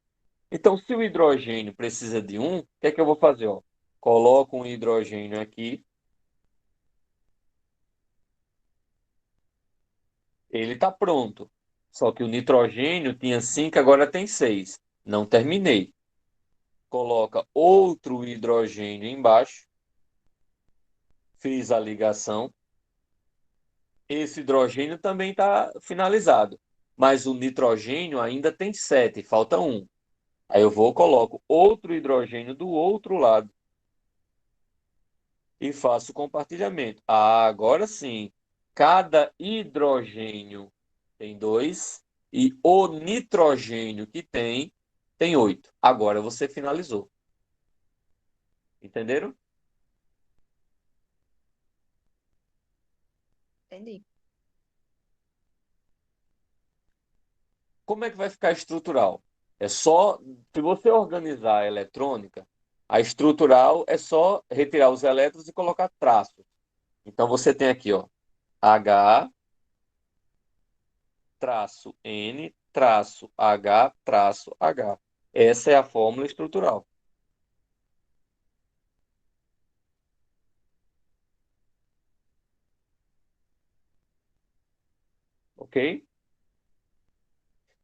Então, se o hidrogênio precisa de um, o que é que eu vou fazer, ó? Coloco um hidrogênio aqui. Ele está pronto. Só que o nitrogênio tinha 5, agora tem 6. Não terminei. Coloca outro hidrogênio embaixo. fiz a ligação. Esse hidrogênio também está finalizado, mas o nitrogênio ainda tem 7, falta um. Aí eu vou, coloco outro hidrogênio do outro lado e faço o compartilhamento. Ah, agora sim, cada hidrogênio tem 2 e o nitrogênio que tem 8. Agora você finalizou. Entenderam? Entendi. Como é que vai ficar estrutural? É só, se você organizar a eletrônica, a estrutural é só retirar os elétrons e colocar traços. Então você tem aqui, ó, H, traço N, traço H, traço H. Essa é a fórmula estrutural. Ok?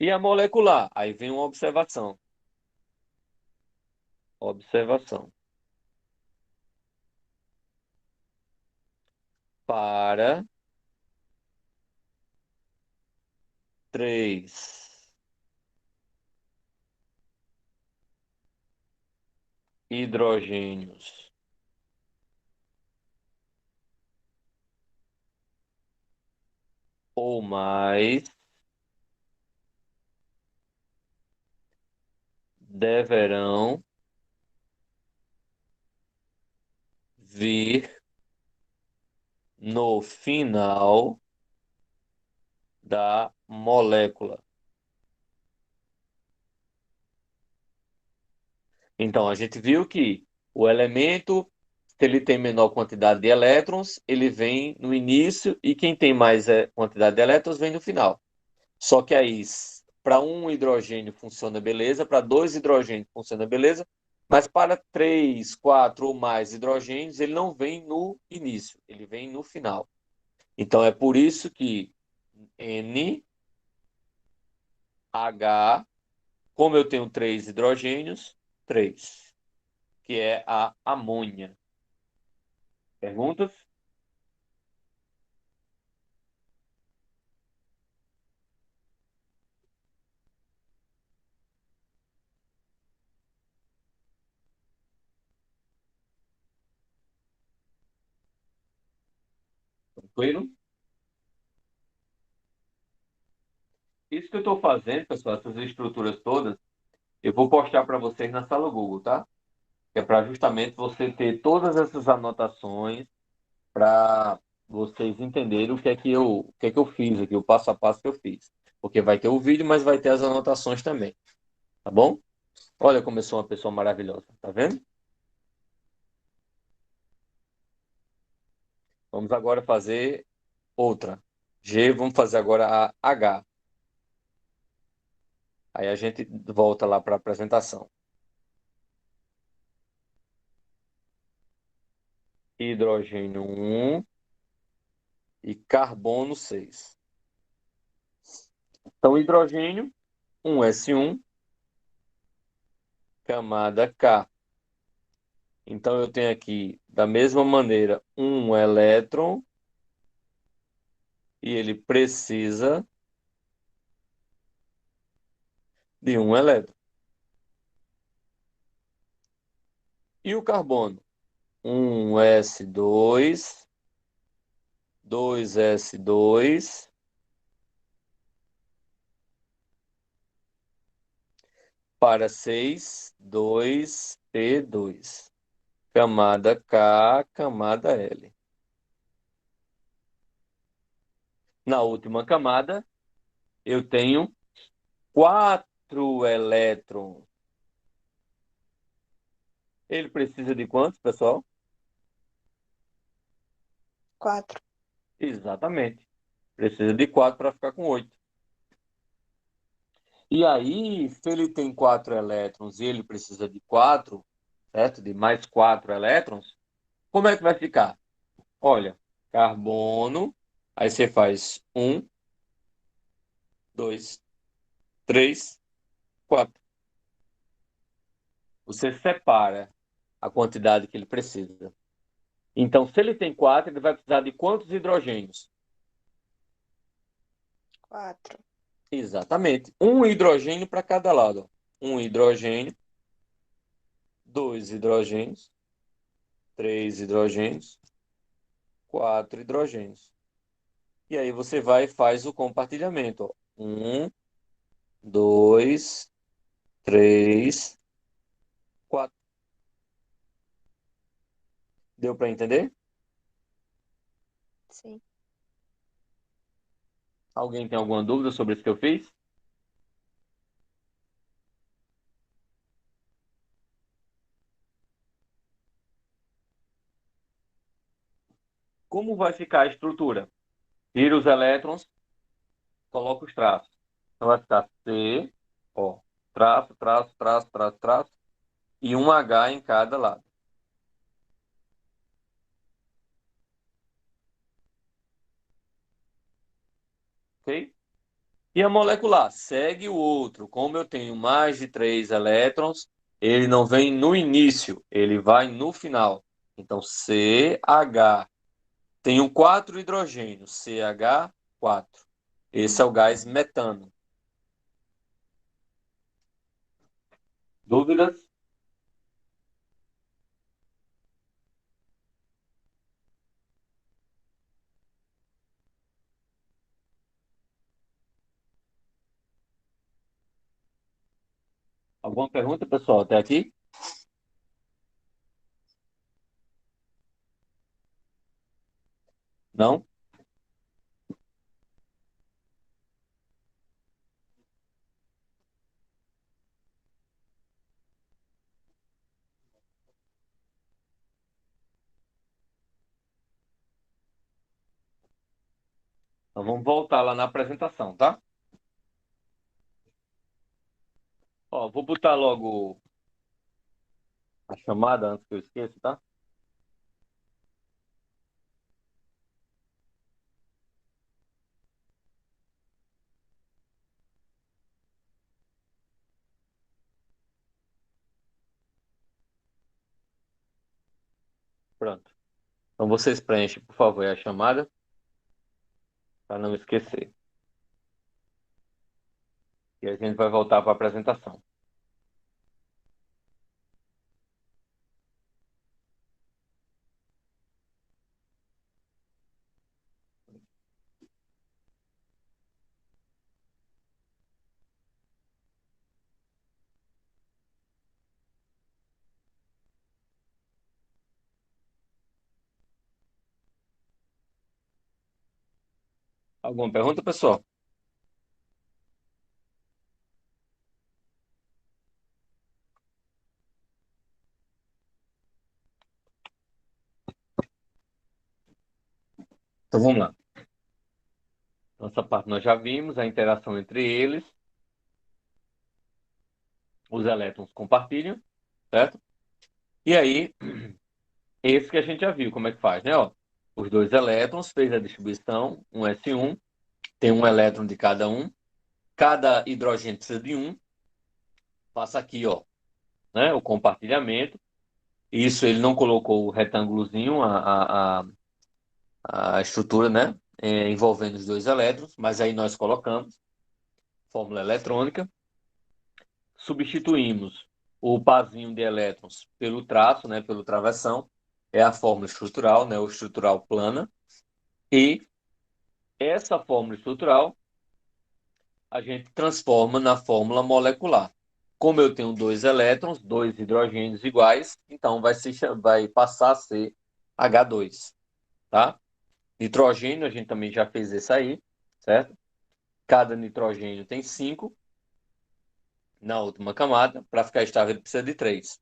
E a molecular? Aí vem uma observação. Observação. Para 3 hidrogênios ou mais deverão vir no final da molécula. Então, a gente viu que o elemento, se ele tem menor quantidade de elétrons, ele vem no início e quem tem mais quantidade de elétrons vem no final. Só que aí, para um hidrogênio funciona beleza, para dois hidrogênios funciona beleza, mas para 3, 4 ou mais hidrogênios, ele não vem no início, ele vem no final. Então, é por isso que N, H, como eu tenho 3 hidrogênios, 3, que é a amônia. Perguntas? Tranquilo? Isso que eu estou fazendo, pessoal, essas estruturas todas, eu vou postar para vocês na sala Google, tá? Que é para justamente você ter todas essas anotações para vocês entenderem o que é que eu fiz aqui, o passo a passo que eu fiz. Porque vai ter o vídeo, mas vai ter as anotações também, tá bom? Olha como eu sou uma pessoa maravilhosa, tá vendo? Vamos agora fazer outra. G, vamos fazer agora a H. Aí a gente volta lá para a apresentação. Hidrogênio 1 e carbono 6. Então, hidrogênio, 1s1, camada K. Então, eu tenho aqui, da mesma maneira, um elétron e ele precisa de um elétron. E o carbono? 1s2, 2s2, para 6, 2p2. Camada K, camada L. Na última camada, eu tenho 4 elétrons. Ele precisa de quantos, pessoal? 4. Exatamente. Precisa de 4 para ficar com 8. E aí, se ele tem 4 elétrons e ele precisa de 4, certo? De mais 4 elétrons, como é que vai ficar? Olha, carbono, aí você faz 1, 2, 3, 4. Você separa a quantidade que ele precisa. Então, se ele tem 4, ele vai precisar de quantos hidrogênios? 4. Exatamente. Um hidrogênio para cada lado. Um hidrogênio, 2 hidrogênios, 3 hidrogênios, 4 hidrogênios. E aí você vai e faz o compartilhamento. Ó. 1, 2, 3, 4. Deu para entender? Sim. Alguém tem alguma dúvida sobre isso que eu fiz? Como vai ficar a estrutura? Tira os elétrons, coloca os traços. Então vai ficar C, ó, traço, traço, traço, traço, traço, e um H em cada lado. Ok? E a molecular segue o outro. Como eu tenho mais de 3 elétrons, ele não vem no início, ele vai no final. Então, CH. Tenho 4 hidrogênios, CH4. Esse é o gás metano. Dúvidas? Alguma pergunta, pessoal, até aqui? Não? Então vamos voltar lá na apresentação, tá? Ó, vou botar logo a chamada antes que eu esqueça, tá? Pronto. Então vocês preenchem, por favor, a chamada para não esquecer. E a gente vai voltar para a apresentação. Alguma pergunta, pessoal? Então vamos lá. Essa parte nós já vimos, a interação entre eles. Os elétrons compartilham, certo? E aí, esse que a gente já viu como é que faz, né? Ó, os dois elétrons fez a distribuição, um S1, tem um elétron de cada um. Cada hidrogênio precisa de um. Passa aqui, ó, né? O compartilhamento. Isso ele não colocou o retângulozinho, a estrutura, né? Envolvendo os dois elétrons, mas aí nós colocamos fórmula eletrônica. Substituímos o parzinho de elétrons pelo traço, né, pelo travessão, é a fórmula estrutural, né, o estrutural plana, e essa fórmula estrutural a gente transforma na fórmula molecular. Como eu tenho dois elétrons, dois hidrogênios iguais, então vai passar a ser H2, tá? Nitrogênio, a gente também já fez isso aí, certo? Cada nitrogênio tem 5 na última camada, para ficar estável ele precisa de 3.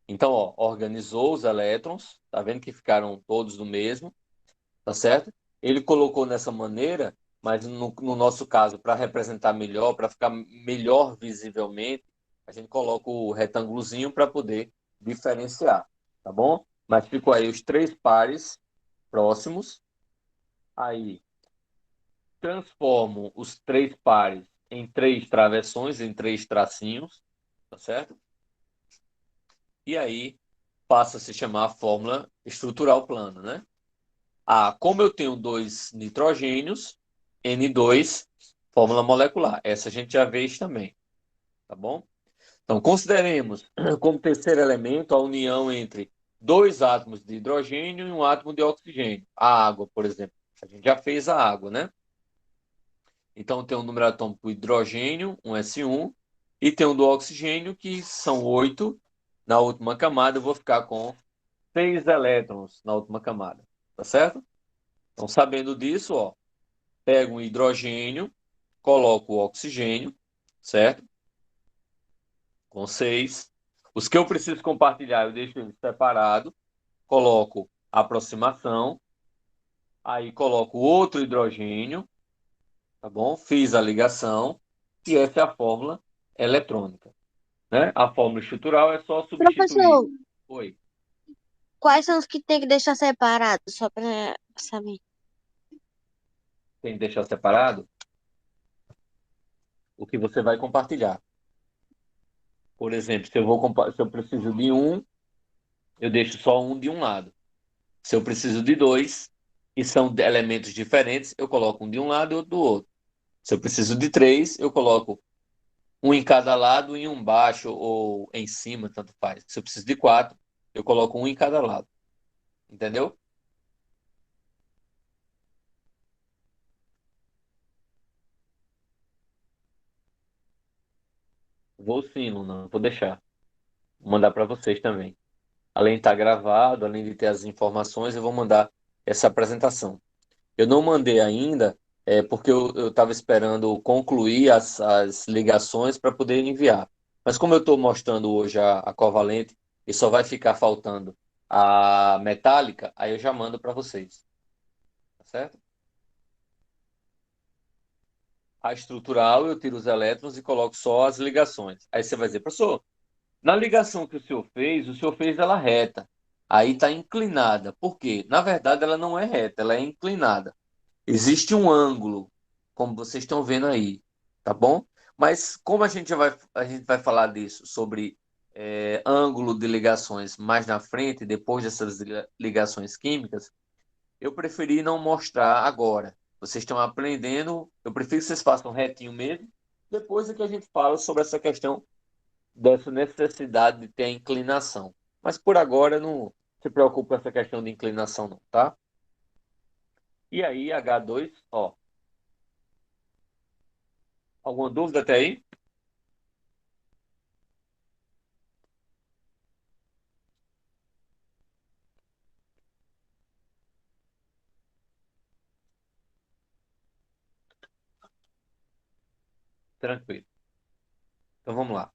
Então, ó, organizou os elétrons, tá vendo que ficaram todos do mesmo, tá certo? Ele colocou nessa maneira, mas no nosso caso, para representar melhor, para ficar melhor visivelmente, a gente coloca o retângulozinho para poder diferenciar, tá bom? Mas ficou aí os 3 pares próximos. Aí, transformo os 3 pares em 3 travessões, em 3 tracinhos, tá certo? E aí, passa a se chamar a fórmula estrutural plana, né? Como eu tenho 2 nitrogênios, N2, fórmula molecular. Essa a gente já fez também, tá bom? Então, consideremos como terceiro elemento a união entre 2 átomos de hidrogênio e um átomo de oxigênio. A água, por exemplo. A gente já fez a água, né? Então, tem um número atômico hidrogênio, um S1, e tem um do oxigênio, que são 8. Na última camada, eu vou ficar com 6 elétrons na última camada. Tá certo? Então, sabendo disso, ó, pego um hidrogênio, coloco o oxigênio, certo? Com 6. Os que eu preciso compartilhar, eu deixo eles separados, coloco aproximação, aí coloco outro hidrogênio, tá bom? Fiz a ligação, e essa é a fórmula eletrônica, né? A fórmula estrutural é só substituir. Professor, Oi, quais são os que tem que deixar separados, só para saber? tem que deixar separado o que você vai compartilhar. Por exemplo, se eu preciso de um, eu deixo só um de um lado. Se eu preciso de 2, e são elementos diferentes, eu coloco um de um lado e outro do outro. Se eu preciso de 3, eu coloco um em cada lado e um baixo ou em cima, tanto faz. Se eu preciso de 4, eu coloco um em cada lado. Entendeu? Vou sim, Luna, vou deixar. Vou mandar para vocês também. Além de estar gravado, além de ter as informações, eu vou mandar essa apresentação. Eu não mandei ainda, porque eu estava esperando concluir as ligações para poder enviar. Mas como eu estou mostrando hoje a covalente e só vai ficar faltando a metálica, aí eu já mando para vocês. Tá certo? A estrutural, eu tiro os elétrons e coloco só as ligações. Aí você vai dizer, professor, na ligação que o senhor fez ela reta. Aí está inclinada. Por quê? Na verdade, ela não é reta, ela é inclinada. Existe um ângulo, como vocês estão vendo aí, tá bom? Mas como a gente vai falar disso, sobre ângulo de ligações mais na frente, depois dessas ligações químicas, eu preferi não mostrar agora. Vocês estão aprendendo, eu prefiro que vocês façam retinho mesmo, depois é que a gente fala sobre essa questão dessa necessidade de ter a inclinação. Mas por agora não se preocupe com essa questão de inclinação não, tá? E aí, H2, ó, alguma dúvida até aí? Tranquilo. Então vamos lá.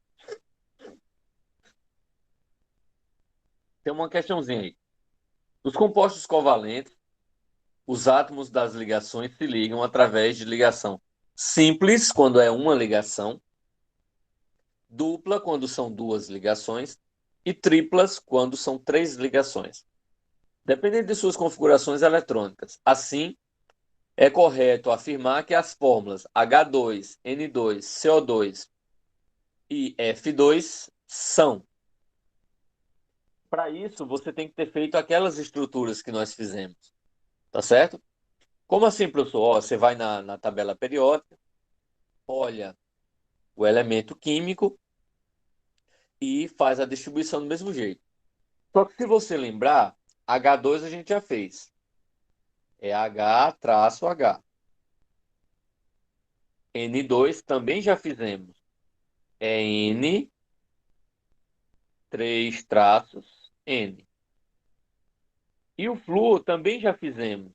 Tem uma questãozinha aí. Os compostos covalentes, os átomos das ligações se ligam através de ligação simples, quando é uma ligação, dupla, quando são duas ligações, e triplas, quando são três ligações, dependendo de suas configurações eletrônicas. Assim, é correto afirmar que as fórmulas H2, N2, CO2 e F2 são. Para isso, você tem que ter feito aquelas estruturas que nós fizemos, tá certo? Como assim, professor? Ó, você vai na tabela periódica, olha o elemento químico e faz a distribuição do mesmo jeito. Só que se você lembrar, H2 a gente já fez. É H-H. N2 também já fizemos. É N, 3 traços, N. E o flúor também já fizemos.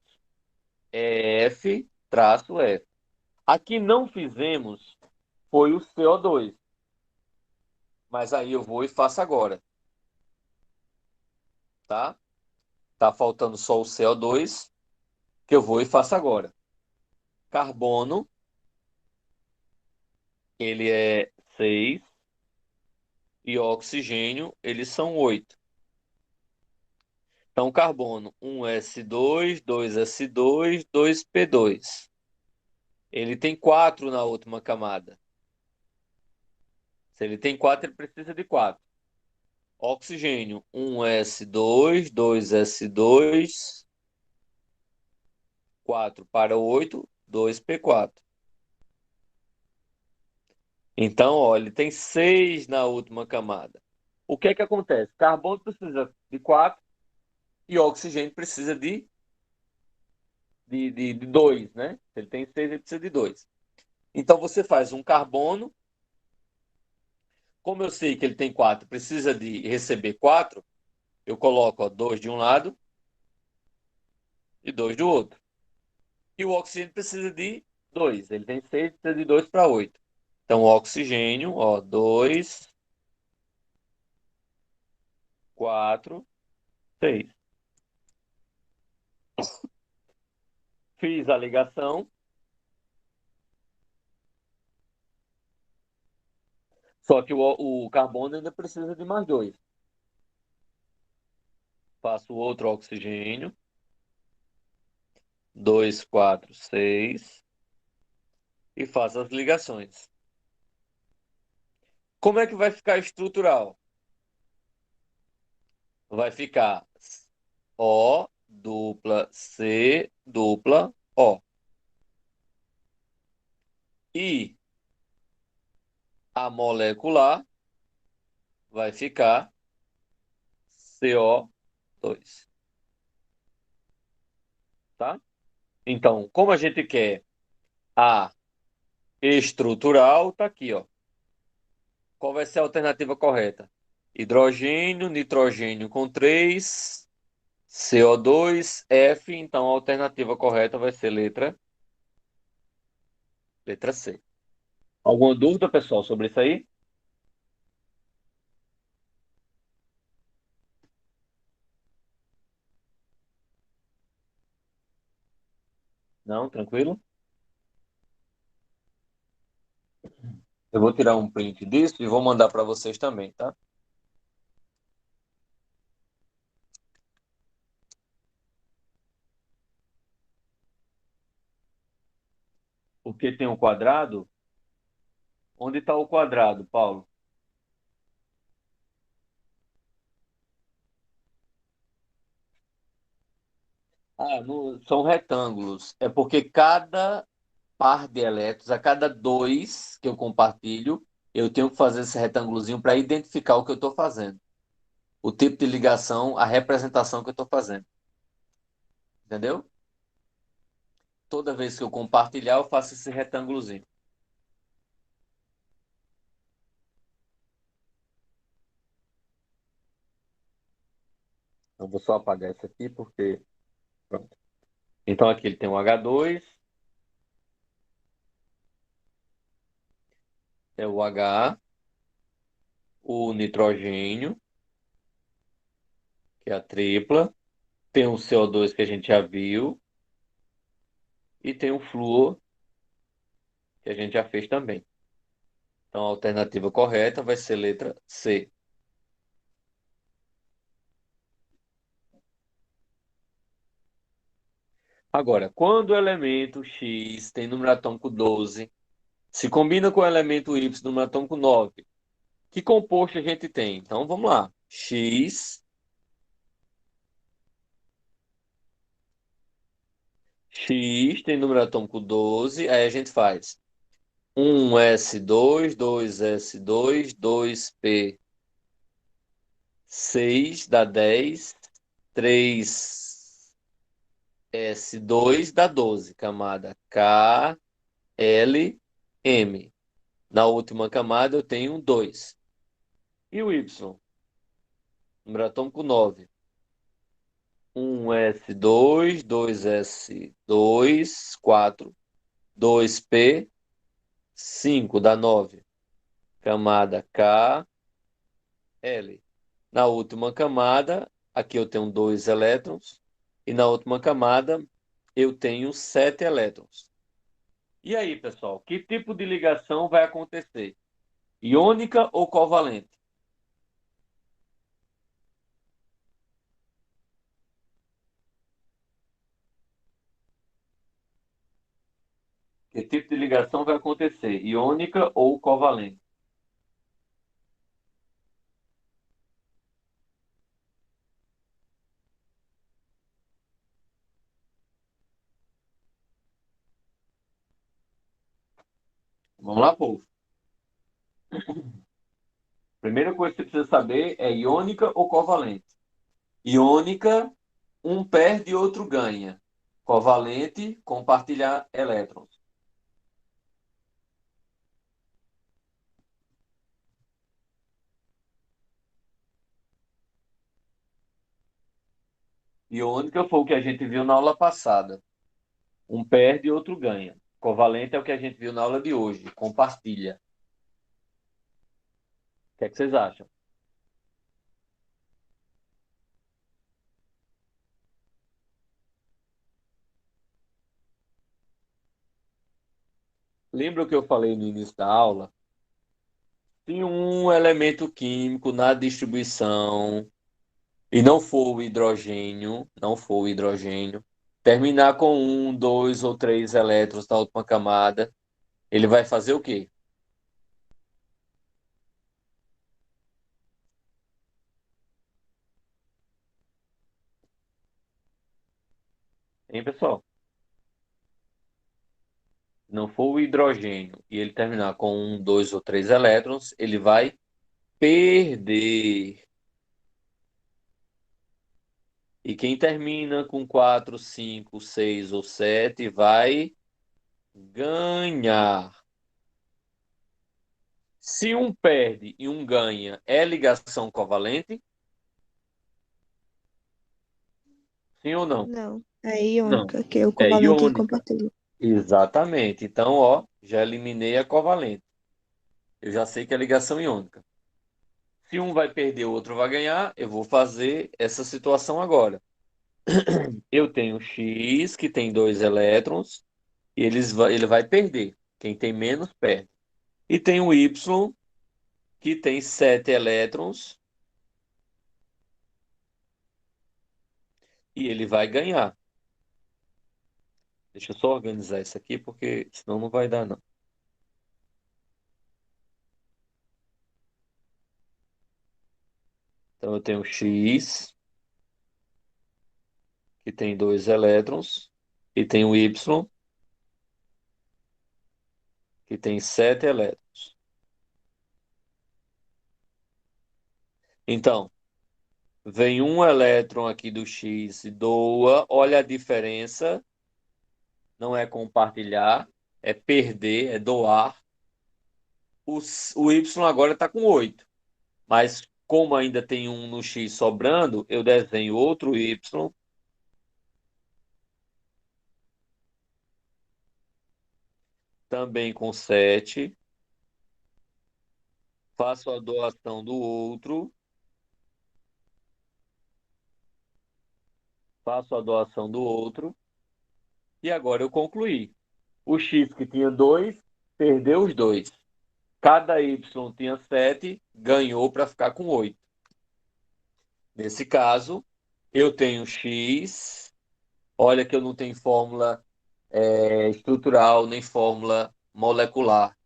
É F, traço F. Aqui não fizemos foi o CO2. Mas aí eu vou e faço agora, tá? Tá faltando só o CO2, que eu vou e faço agora. Carbono, ele é 6 e oxigênio, eles são 8. Então, carbono, 1s2, 2s2, 2p2. Ele tem 4 na última camada. Se ele tem 4, ele precisa de 4. Oxigênio, 1s2, 2s2, 4 para 8, 2p4. Então, olha, ele tem 6 na última camada. O que é que acontece? Carbono precisa de 4 e oxigênio precisa de 2, né? Se ele tem 6, ele precisa de 2. Então, você faz um carbono. Como eu sei que ele tem 4, precisa de receber 4, eu coloco 2 de um lado e 2 do outro. E o oxigênio precisa de 2. Ele tem 6, precisa de 2 para 8. Então, o oxigênio, 2, 4, 6. Fiz a ligação. Só que o carbono ainda precisa de mais 2. Faço outro oxigênio. 2, 4, 6. E faço as ligações. Como é que vai ficar estrutural? Vai ficar O dupla C dupla O. E a molecular vai ficar CO2. Tá? Então, como a gente quer a estrutural, tá aqui, ó. Qual vai ser a alternativa correta? Hidrogênio, nitrogênio com 3, CO2, F. Então, a alternativa correta vai ser letra C. Alguma dúvida, pessoal, sobre isso aí? Não? Tranquilo? Eu vou tirar um print disso e vou mandar para vocês também, tá? Porque tem um quadrado. Onde está o quadrado, Paulo? São retângulos. É porque cada par de elétrons, a cada 2 que eu compartilho, eu tenho que fazer esse retângulozinho para identificar o que eu estou fazendo. O tipo de ligação, a representação que eu estou fazendo. Entendeu? Toda vez que eu compartilhar, eu faço esse retângulozinho. Eu vou só apagar isso aqui porque. Pronto. Então aqui ele tem um H2, é o H, o nitrogênio, que é a tripla, tem o CO2 que a gente já viu, e tem o flúor, que a gente já fez também. Então a alternativa correta vai ser letra C. Agora, quando o elemento X tem número atômico 12, se combina com o elemento Y, número atômico 9, que composto a gente tem? Então vamos lá. X tem número atômico 12, aí a gente faz 1s2, 2s2, 2p6 dá 10, 3s2 dá 12, camada K, L, M. Na última camada eu tenho 2. E o Y? Número atômico 9. 1s2, 2s2, 4, 2p, 5 dá 9. Camada K, L. Na última camada, aqui eu tenho 2 elétrons. E na última camada, eu tenho 7 elétrons. E aí, pessoal, que tipo de ligação vai acontecer? Iônica ou covalente? Que tipo de ligação vai acontecer? Iônica ou covalente? Vamos lá, povo. Primeira coisa que você precisa saber é iônica ou covalente. Iônica, um perde e outro ganha. Covalente, compartilhar elétrons. Iônica foi o que a gente viu na aula passada. Um perde e outro ganha. Covalente é o que a gente viu na aula de hoje. Compartilha. O que é que vocês acham? Lembra o que eu falei no início da aula? Se um elemento químico na distribuição e não for o hidrogênio, terminar com um, dois ou três elétrons na última camada, ele vai fazer o quê? Hein, pessoal? Se não for o hidrogênio e ele terminar com um, dois ou três elétrons, ele vai perder. E quem termina com 4, 5, 6 ou 7 vai ganhar. Se um perde e um ganha, é ligação covalente? Sim ou não? Não. É Não. iônica, que é o É covalente iônica. compartilha. Exatamente. Então, ó, já eliminei a covalente. Eu já sei que é ligação iônica. Se um vai perder, o outro vai ganhar, eu vou fazer essa situação agora. Eu tenho X, que tem dois elétrons, e ele vai perder. Quem tem menos, perde. E tem o Y, que tem 7 elétrons, e ele vai ganhar. Deixa eu só organizar isso aqui, porque senão não vai dar, não. Então eu tenho X, que tem dois elétrons, e tem o Y, que tem 7 elétrons. Então, vem um elétron aqui do X e doa, olha a diferença, não é compartilhar, é perder, é doar. O Y agora está com 8, mas como ainda tem um no X sobrando, eu desenho outro Y, também com 7, faço a doação do outro, faço a doação do outro, e agora eu concluí. O X que tinha 2, perdeu os dois. Cada Y tinha 7, ganhou para ficar com 8. Nesse caso, eu tenho X, olha que eu não tenho fórmula estrutural nem fórmula molecular.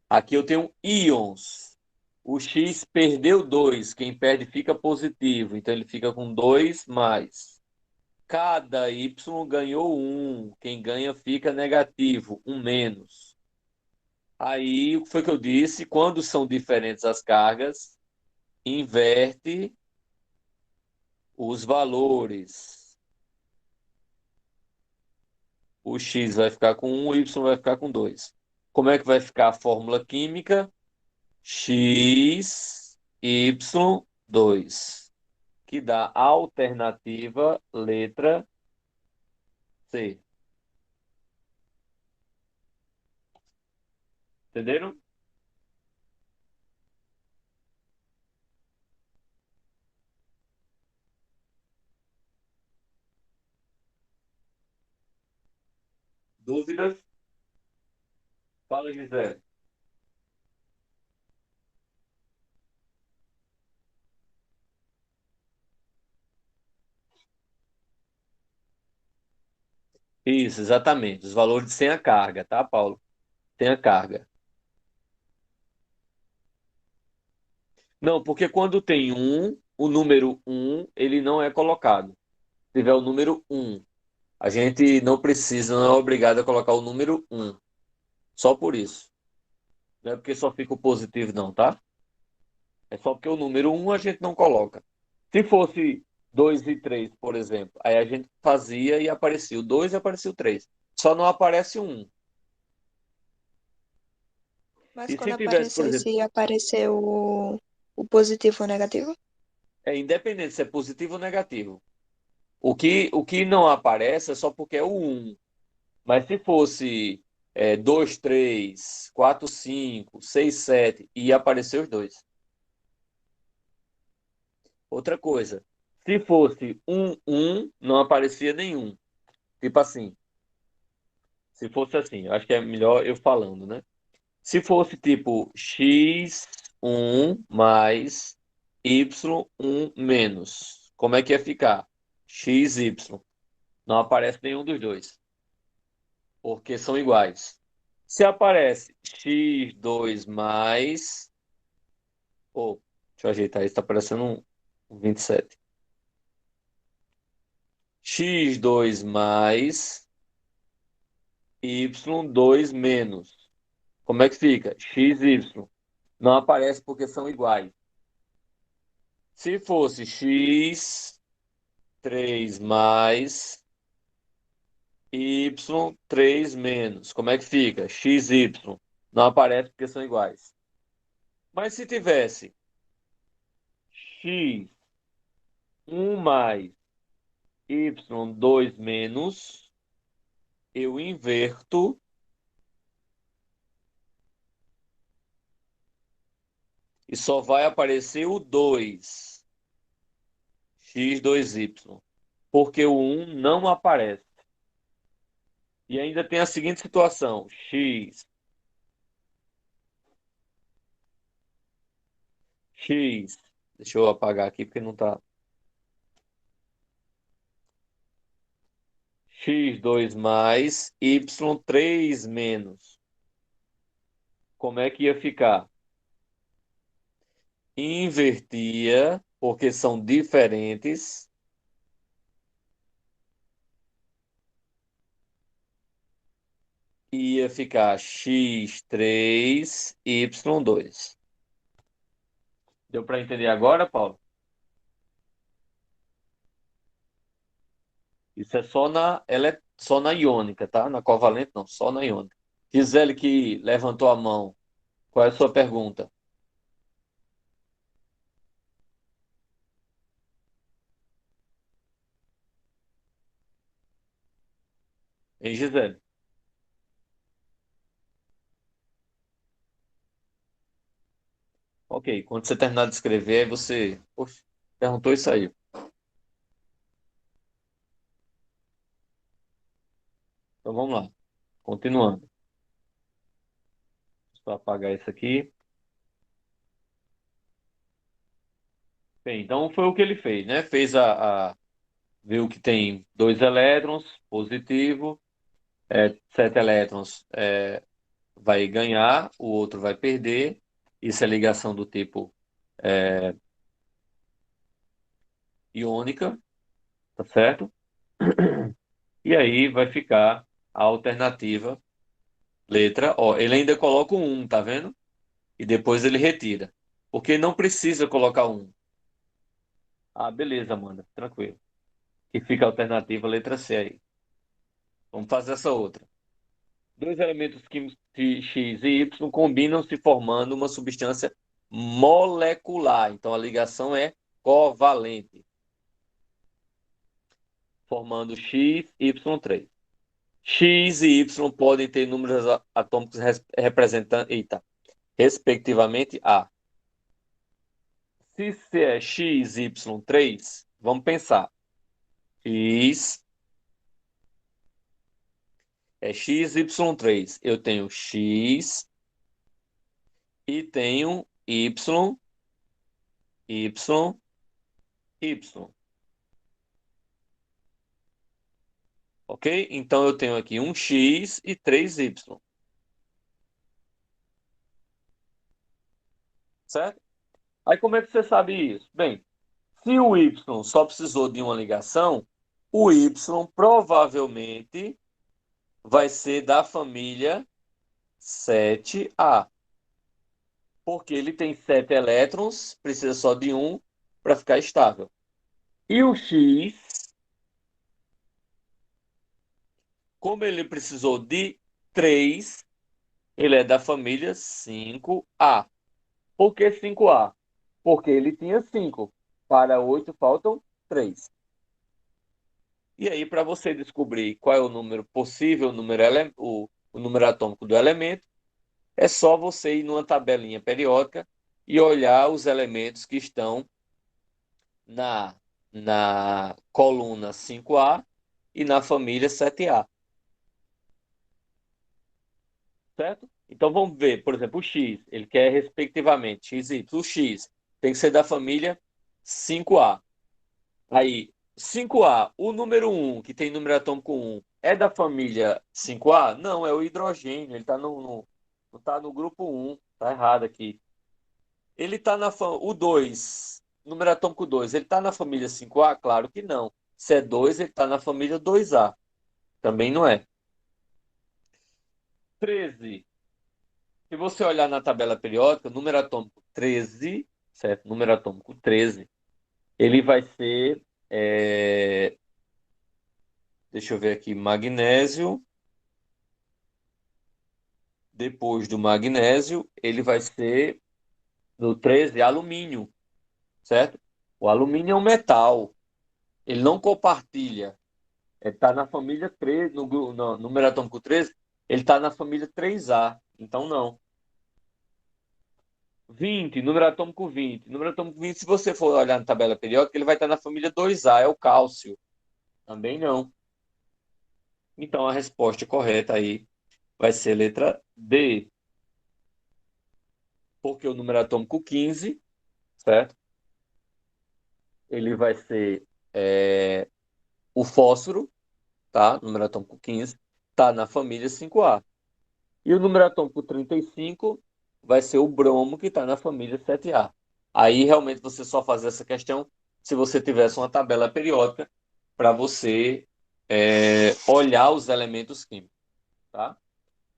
Aqui eu tenho íons. O X perdeu 2, quem perde fica positivo, então ele fica com 2 mais. Cada Y ganhou 1, quem ganha fica negativo, 1 menos. Aí, o que foi que eu disse? Quando são diferentes as cargas, inverte os valores. O X vai ficar com 1, o Y vai ficar com 2. Como é que vai ficar a fórmula química? X, Y, 2, que dá a alternativa letra C. Entenderam? Dúvidas? Fala, Gisele. Isso, exatamente. Os valores sem a carga, tá, Paulo? Sem a carga. Não, porque quando tem um, o número um, ele não é colocado. Se tiver o número um, a gente não precisa, não é obrigado a colocar o número um. Só por isso. Não é porque só fica o positivo, não, tá? É só porque o número um a gente não coloca. Se fosse 2 e 3, por exemplo, aí a gente fazia e aparecia o 2 e aparecia o 3. Só não aparece o 1. Mas E quando se tivesse, por exemplo, aparecesse, apareceu o positivo ou o negativo? é independente se é positivo ou negativo. O que não aparece é só porque é o um. Mas se fosse 2, 3, 4, 5, 6, 7 e aparecer os dois. Outra coisa, se fosse um, não aparecia nenhum. Tipo assim, se fosse assim, eu acho que é melhor eu falando, né? Se fosse tipo x1 mais y1 menos, como é que ia ficar? Xy. Não aparece nenhum dos dois, porque são iguais. Se aparece x2 mais. Oh, deixa eu ajeitar isso, tá parecendo um 27. X2 mais y2 menos. Como é que fica? XY. Não aparece porque são iguais. Se fosse x3 mais y3 menos, como é que fica? XY. Não aparece porque são iguais. Mas se tivesse x1 mais y2 menos, eu inverto e só vai aparecer o 2, x2y, porque o 1 não aparece. E ainda tem a seguinte situação: x, deixa eu apagar aqui porque não está. X2 mais y3 menos. Como é que ia ficar? Invertia, porque são diferentes. Ia ficar x3y2. Deu para entender agora, Paulo? Isso é só na iônica, tá? Na covalente não, só na iônica. Gisele que levantou a mão. Qual é a sua pergunta? Hein, Gisele? Ok, quando você terminar de escrever, aí você. Poxa, perguntou isso aí. Então vamos lá. Continuando. Só apagar isso aqui. Bem, então foi o que ele fez, né? Viu que tem dois elétrons, positivo, 7 elétrons vai ganhar, o outro vai perder. Isso é ligação do tipo iônica, tá certo? E aí vai ficar a alternativa, letra O. Ele ainda coloca o 1, tá vendo? E depois ele retira. Porque não precisa colocar um. Ah, beleza, Amanda, tranquilo. E fica a alternativa, letra C aí. Vamos fazer essa outra. Dois elementos químicos de X e Y combinam se formando uma substância molecular. Então a ligação é covalente, formando X, Y3. X e Y podem ter números atômicos representando, eita, respectivamente A. Se é X, Y3, vamos pensar. X é X, Y3. Eu tenho X e tenho Y, Y, Y. Ok? Então eu tenho aqui um X e 3Y. Certo? Aí como é que você sabe isso? Bem, se o Y só precisou de uma ligação, o Y provavelmente vai ser da família 7A. porque ele tem 7 elétrons, precisa só de um para ficar estável. E o X, como ele precisou de 3, ele é da família 5A. Por que 5A? Porque ele tinha 5. Para 8 faltam 3. E aí, para você descobrir qual é o número possível, o número atômico do elemento, é só você ir numa tabelinha periódica e olhar os elementos que estão na, na coluna 5A e na família 7A. Certo? Então vamos ver, por exemplo, o X, ele quer respectivamente X e Y. O X tem que ser da família 5A. Aí, 5A, o número 1, que tem número atômico 1, é da família 5A? Não, é o hidrogênio, ele está não tá no grupo 1, tá errado aqui. Ele está o 2, número atômico 2, ele está na família 5A? Claro que não. Se é 2, ele está na família 2A. Também não é. 13. Se você olhar na tabela periódica, número atômico 13, certo? Número atômico 13, ele vai ser, deixa eu ver aqui, magnésio. Depois do magnésio, ele vai ser, no 13, alumínio, certo? O alumínio é um metal, ele não compartilha. Ele está na família 13, no número atômico 13, ele está na família 3A, então não. 20, número atômico 20. Número atômico 20, se você for olhar na tabela periódica, ele vai estar na família 2A, é o cálcio. Também não. Então a resposta correta aí vai ser letra D. Porque o número atômico 15, certo? Ele vai ser o fósforo, tá? Número atômico 15, tá na família 5A. E o número atômico 35 vai ser o bromo, que está na família 7A. Aí realmente você só faz essa questão se você tivesse uma tabela periódica para você olhar os elementos químicos, tá?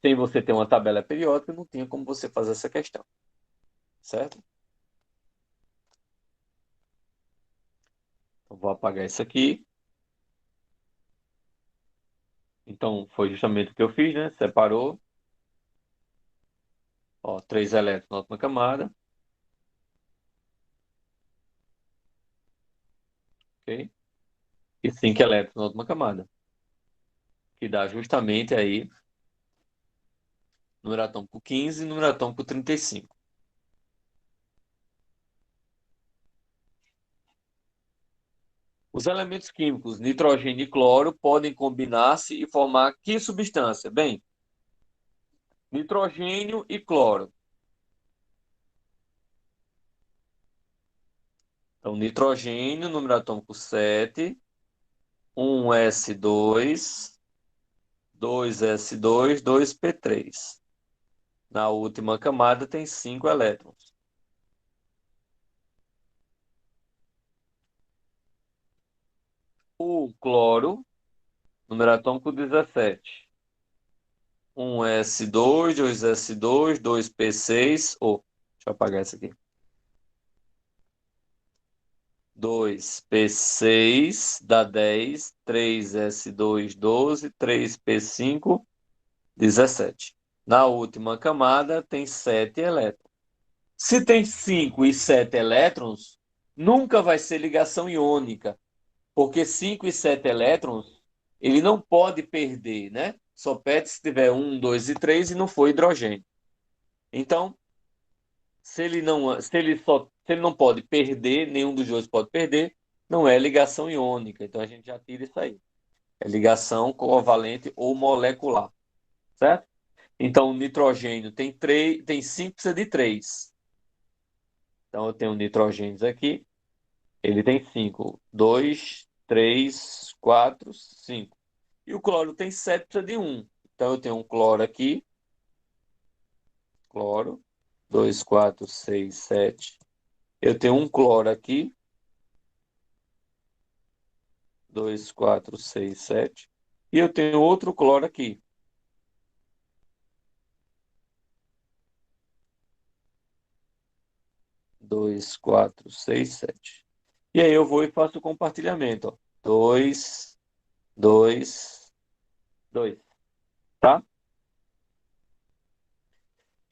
Sem você ter uma tabela periódica, não tinha como você fazer essa questão, certo? Então, vou apagar isso aqui. Então, foi justamente o que eu fiz, né? Separou. Ó, 3 elétrons na última camada. Ok? E 5 elétrons na última camada. Que dá justamente aí número atômico 15 e número atômico 35. Os elementos químicos nitrogênio e cloro podem combinar-se e formar que substância? Bem, nitrogênio e cloro. Então, nitrogênio, número atômico 7, 1s2, 2s2, 2p3. Na última camada tem 5 elétrons. O cloro, número atômico 17. 1s2, 2s2, 2p6. Deixa eu apagar isso aqui. 2p6 dá 10, 3s2, 12, 3p5, 17. Na última camada tem 7 elétrons. Se tem 5 e 7 elétrons, nunca vai ser ligação iônica, porque 5 e 7 elétrons, ele não pode perder, né? Só perde se tiver 1, 2 e 3 e não for hidrogênio. Então, se ele não pode perder, nenhum dos dois pode perder, não é ligação iônica. Então a gente já tira isso aí. É ligação covalente ou molecular, certo? Então o nitrogênio tem 5, precisa de 3. Então eu tenho nitrogênios aqui, ele tem 5. 2, 3, 4, 5. E o cloro tem 7, precisa de 1. Então eu tenho um cloro aqui, cloro, 2, 4, 6, 7. Eu tenho um cloro aqui, 2, 4, 6, 7. E eu tenho outro cloro aqui. 2, 4, 6, 7. E aí eu vou e faço o compartilhamento, ó. 2, 2, 2, tá?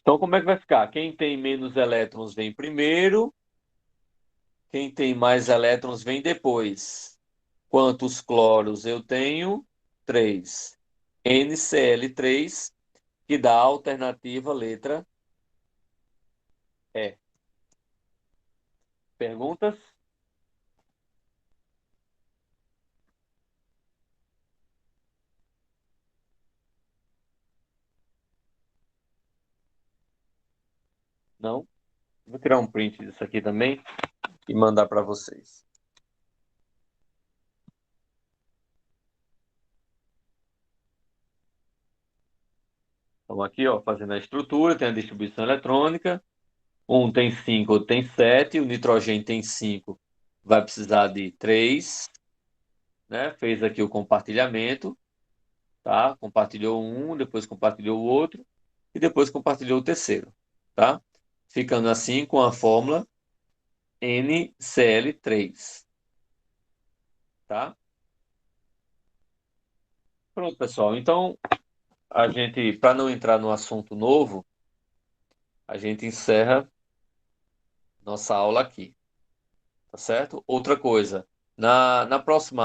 Então, como é que vai ficar? Quem tem menos elétrons vem primeiro, quem tem mais elétrons vem depois. Quantos cloros eu tenho? 3. NCl3, que dá a alternativa letra E. Perguntas? Não? Vou tirar um print disso aqui também e mandar para vocês. Então, aqui, ó, fazendo a estrutura, tem a distribuição eletrônica. Um tem 5, outro tem 7. O nitrogênio tem 5, vai precisar de 3. Né? Fez aqui o compartilhamento. Tá? Compartilhou um, depois compartilhou o outro. E depois compartilhou o terceiro. Tá? Ficando assim com a fórmula NCl3. Tá? Pronto, pessoal. Então, a gente, para não entrar no assunto novo, a gente encerra nossa aula aqui. Tá certo? Outra coisa, na próxima